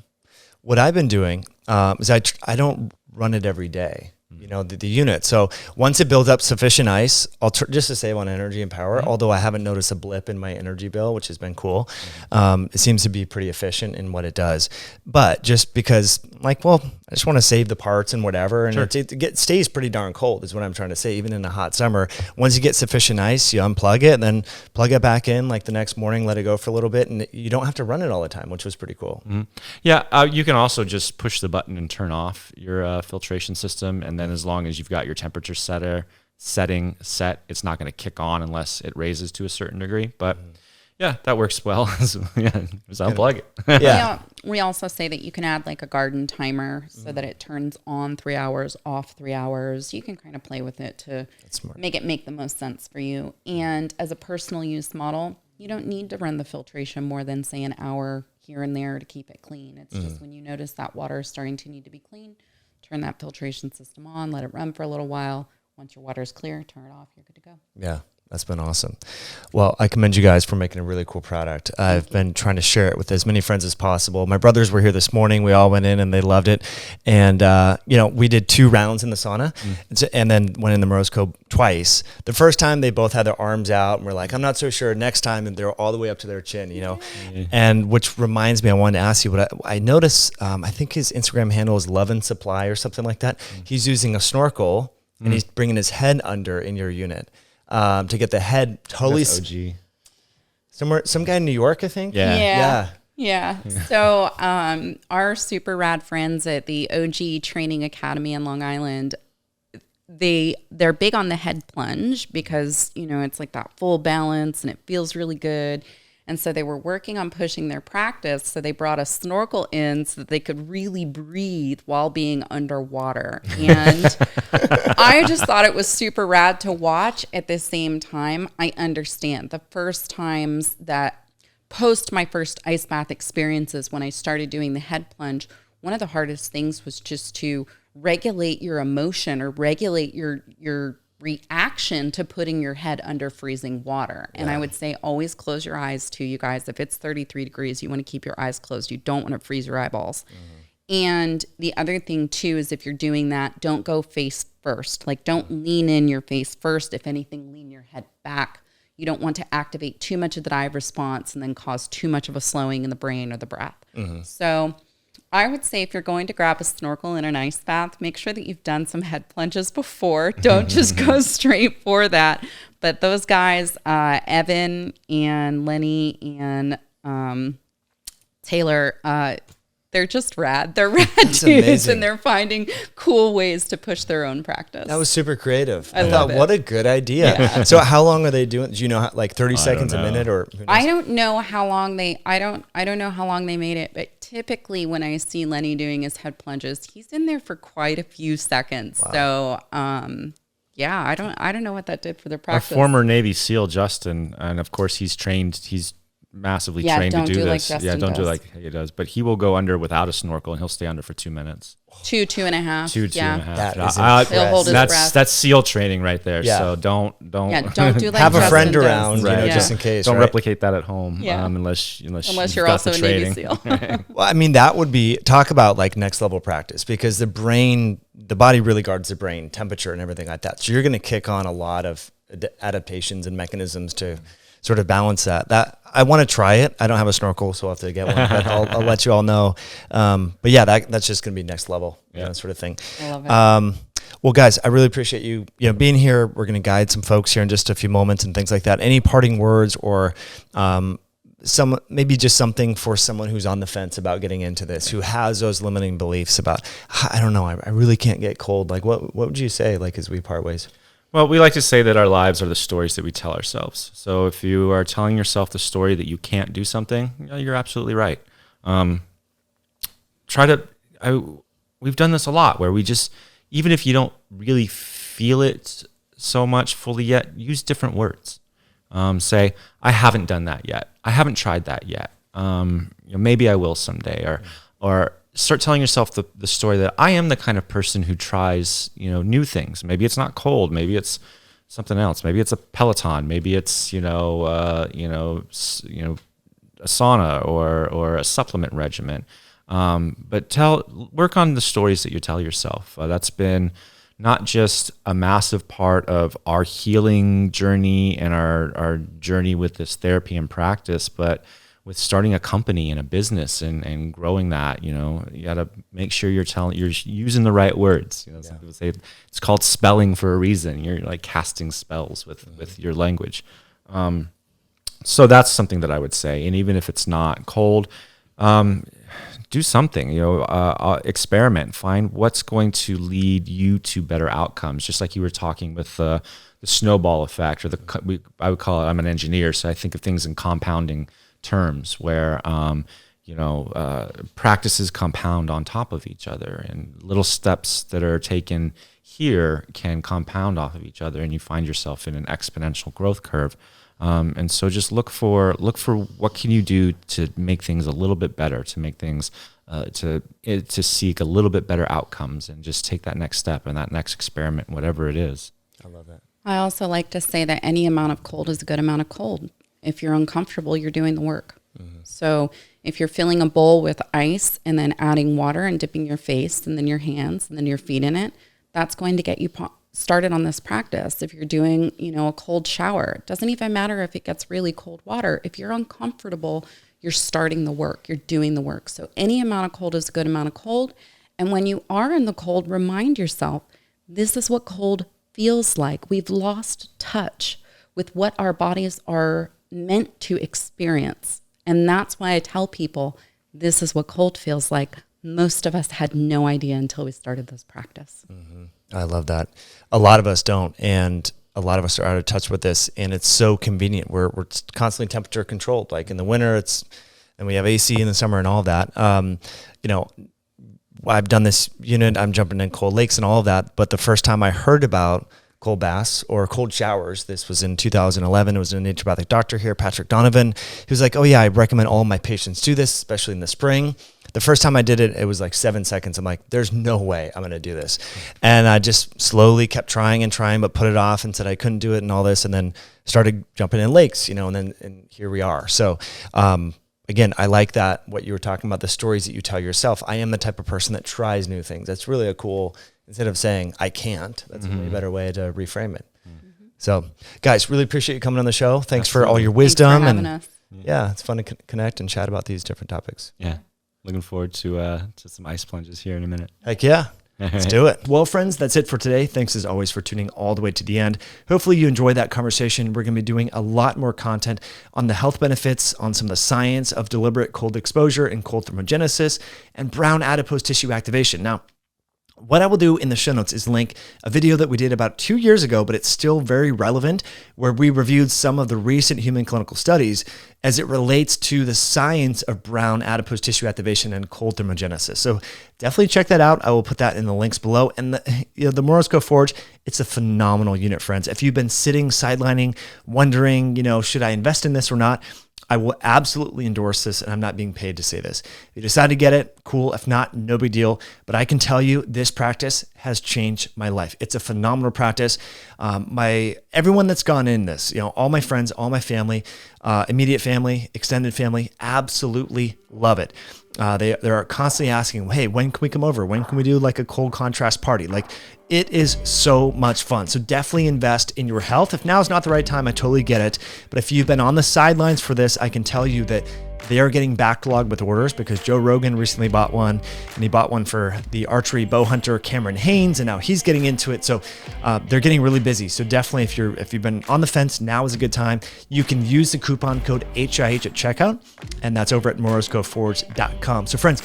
What I've been doing is I don't run it every day. The unit. So once it builds up sufficient ice, just to save on energy and power, although I haven't noticed a blip in my energy bill, which has been cool. It seems to be pretty efficient in what it does. But just because, I I just want to save the parts and whatever. And Sure. it stays pretty darn cold is what I'm trying to say, even in a hot summer. Once you get sufficient ice, you unplug it and then plug it back in like the next morning, let it go for a little bit. And you don't have to run it all the time, which was pretty cool. Mm-hmm. Yeah, you can also just push the button and turn off your filtration system. And then as long as you've got your temperature setting set, it's not going to kick on unless it raises to a certain degree. But yeah, that works well. Just unplug it. Yeah. We also say that you can add like a garden timer so that it turns on 3 hours, off 3 hours. You can kind of play with it to make the most sense for you. And as a personal use model, you don't need to run the filtration more than say an hour here and there to keep it clean. It's just when you notice that water is starting to need to be clean, turn that filtration system on, let it run for a little while. Once your water is clear, turn it off, you're good to go. Yeah. That's been awesome. Well, I commend you guys for making a really cool product. I've been trying to share it with as many friends as possible. My brothers were here this morning. We all went in and they loved it. And, we did 2 rounds in the sauna and then went in the Morozko twice. The first time they both had their arms out and we're like, I'm not so sure. Next time they're all the way up to their chin, and which reminds me, I wanted to ask you what I noticed. I think his Instagram handle is Love and Supply or something like that. He's using a snorkel and he's bringing his head under in your unit. To get the head totally OG. Some guy in New York, I think. Yeah. So our super rad friends at the OG Training Academy in Long Island, they're big on the head plunge because it's like that full balance and it feels really good. And so they were working on pushing their practice. So they brought a snorkel in so that they could really breathe while being underwater. And I just thought it was super rad to watch. At the same time, I understand the first times that post my first ice bath experiences when I started doing the head plunge, one of the hardest things was just to regulate your emotion or regulate your reaction to putting your head under freezing water. And I would say always close your eyes too, you guys. If it's 33 degrees, you want to keep your eyes closed. You don't want to freeze your eyeballs. And the other thing too is if you're doing that, don't go face first. Like don't lean in your face first. If anything, lean your head back. You don't want to activate too much of the dive response and then cause too much of a slowing in the brain or the breath. So I would say if you're going to grab a snorkel in an ice bath, make sure that you've done some head plunges before. Don't just go straight for that. But those guys, Evan and Lenny and Taylor, they're just rad. They're rad dudes, amazing. and they're finding cool ways to push their own practice. That was super creative. I thought, love it. what a good idea. Yeah. So how long are they doing? Do you know, like 30 seconds a minute or? Who knows? I don't know how long I don't know how long they made it, but typically when I see Lenny doing his head plunges, he's in there for quite a few seconds. Wow. So, yeah, I don't know what that did for their practice. Our former Navy SEAL, Justin, and of course he's massively trained to do this. Justin Don't do does. like he does. But he will go under without a snorkel and he'll stay under for 2 minutes. 2.5. Two and a half. That is He'll hold his breath. That's SEAL training right there. Yeah. So don't don't do like have a Justin friend does. around, Right. just in case. don't right? replicate that at home. Yeah. Unless Unless you've you're got also the a Navy training. SEAL. Well, I mean, that would be, talk about like next level practice, because the body really guards the brain temperature and everything like that. So you're going to kick on a lot of adaptations and mechanisms to sort of balance that. I want to try it. I don't have a snorkel, so I'll have to get one, but I'll let you all know. But yeah, that's just going to be next level, sort of thing. I love it. Well, guys, I really appreciate you being here. We're going to guide some folks here in just a few moments and things like that. Any parting words or maybe just something for someone who's on the fence about getting into this, who has those limiting beliefs about, I don't know, I really can't get cold. Like, what would you say, like, as we part ways? Well, we like to say that our lives are the stories that we tell ourselves. So if you are telling yourself the story that you can't do something, you're absolutely right. We've done this a lot where we just, even if you don't really feel it so much fully yet, use different words. Say, I haven't done that yet. I haven't tried that yet. Maybe I will someday. Or start telling yourself the story that I am the kind of person who tries, new things. Maybe it's not cold. Maybe it's something else. Maybe it's a Peloton. Maybe it's, a sauna or a supplement regimen. But work on the stories that you tell yourself. That's been not just a massive part of our healing journey and our journey with this therapy and practice, but with starting a company and a business and growing that, you got to make sure you're using the right words. Some people say it's called spelling for a reason. You're like casting spells with your language. So that's something that I would say. And even if it's not cold, do something, experiment, find what's going to lead you to better outcomes. Just like you were talking with the snowball effect, or I would call it, I'm an engineer, so I think of things in compounding terms where, practices compound on top of each other, and little steps that are taken here can compound off of each other, and you find yourself in an exponential growth curve. And so just look for what can you do to make things a little bit better, to make things, to seek a little bit better outcomes, and just take that next step and that next experiment, whatever it is. I love that. I also like to say that any amount of cold is a good amount of cold. If you're uncomfortable, you're doing the work. Mm-hmm. So if you're filling a bowl with ice and then adding water and dipping your face and then your hands and then your feet in it, that's going to get you started on this practice. If you're doing, a cold shower, it doesn't even matter if it gets really cold water. If you're uncomfortable, you're starting the work, you're doing the work. So any amount of cold is a good amount of cold. And when you are in the cold, remind yourself, this is what cold feels like. We've lost touch with what our bodies are meant to experience. And that's why I tell people, this is what cold feels like. Most of us had no idea until we started this practice. Mm-hmm. I love that. A lot of us don't, and a lot of us are out of touch with this, and it's so convenient. We're constantly temperature controlled. Like in the winter, and we have AC in the summer and all of that. I've done this unit. I'm jumping in cold lakes and all of that. But the first time I heard about cold baths or cold showers, this was in 2011. It was a naturopathic doctor here, Patrick Donovan. He was like, "Oh yeah, I recommend all my patients do this, especially in the spring." The first time I did it, it was like 7 seconds. I'm like, there's no way I'm going to do this. And I just slowly kept trying, but put it off and said I couldn't do it and all this. And then started jumping in lakes, and here we are. So, again, I like that, what you were talking about, the stories that you tell yourself. I am the type of person that tries new things. That's really a cool, instead of saying I can't, that's a way better way to reframe it. Mm-hmm. So guys, really appreciate you coming on the show. Thanks for all your wisdom. Thanks for having us. Yeah, it's fun to connect and chat about these different topics. Yeah. Looking forward to some ice plunges here in a minute. Heck yeah. Let's do it. Well, friends, that's it for today. Thanks as always for tuning all the way to the end. Hopefully you enjoyed that conversation. We're going to be doing a lot more content on the health benefits, on some of the science of deliberate cold exposure and cold thermogenesis, and brown adipose tissue activation. Now, what I will do in the show notes is link a video that we did about 2 years ago, but it's still very relevant, where we reviewed some of the recent human clinical studies as it relates to the science of brown adipose tissue activation and cold thermogenesis. So definitely check that out. I will put that in the links below. And the Morozko Forge, it's a phenomenal unit, friends. If you've been sitting, sidelining, wondering, should I invest in this or not? I will absolutely endorse this, and I'm not being paid to say this. If you decide to get it, cool. If not, no big deal. But I can tell you this practice has changed my life. It's a phenomenal practice. Everyone that's gone in this, all my friends, all my family, immediate family, extended family, absolutely love it. They are constantly asking, hey, when can we come over? When can we do like a cold contrast party? Like, it is so much fun. So definitely invest in your health. If now is not the right time, I totally get it. But if you've been on the sidelines for this, I can tell you that they are getting backlogged with orders, because Joe Rogan recently bought one, and he bought one for the archery bow hunter Cameron Haynes, and now he's getting into it. So they're getting really busy. So definitely, if you've been on the fence, now is a good time. You can use the coupon code HIH at checkout, and that's over at morozkoforge.com. So friends,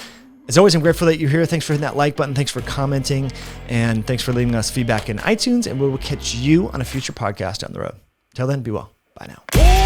as always, I'm grateful that you're here. Thanks for hitting that like button. Thanks for commenting, and thanks for leaving us feedback in iTunes. And we will catch you on a future podcast down the road. Till then, be well. Bye now.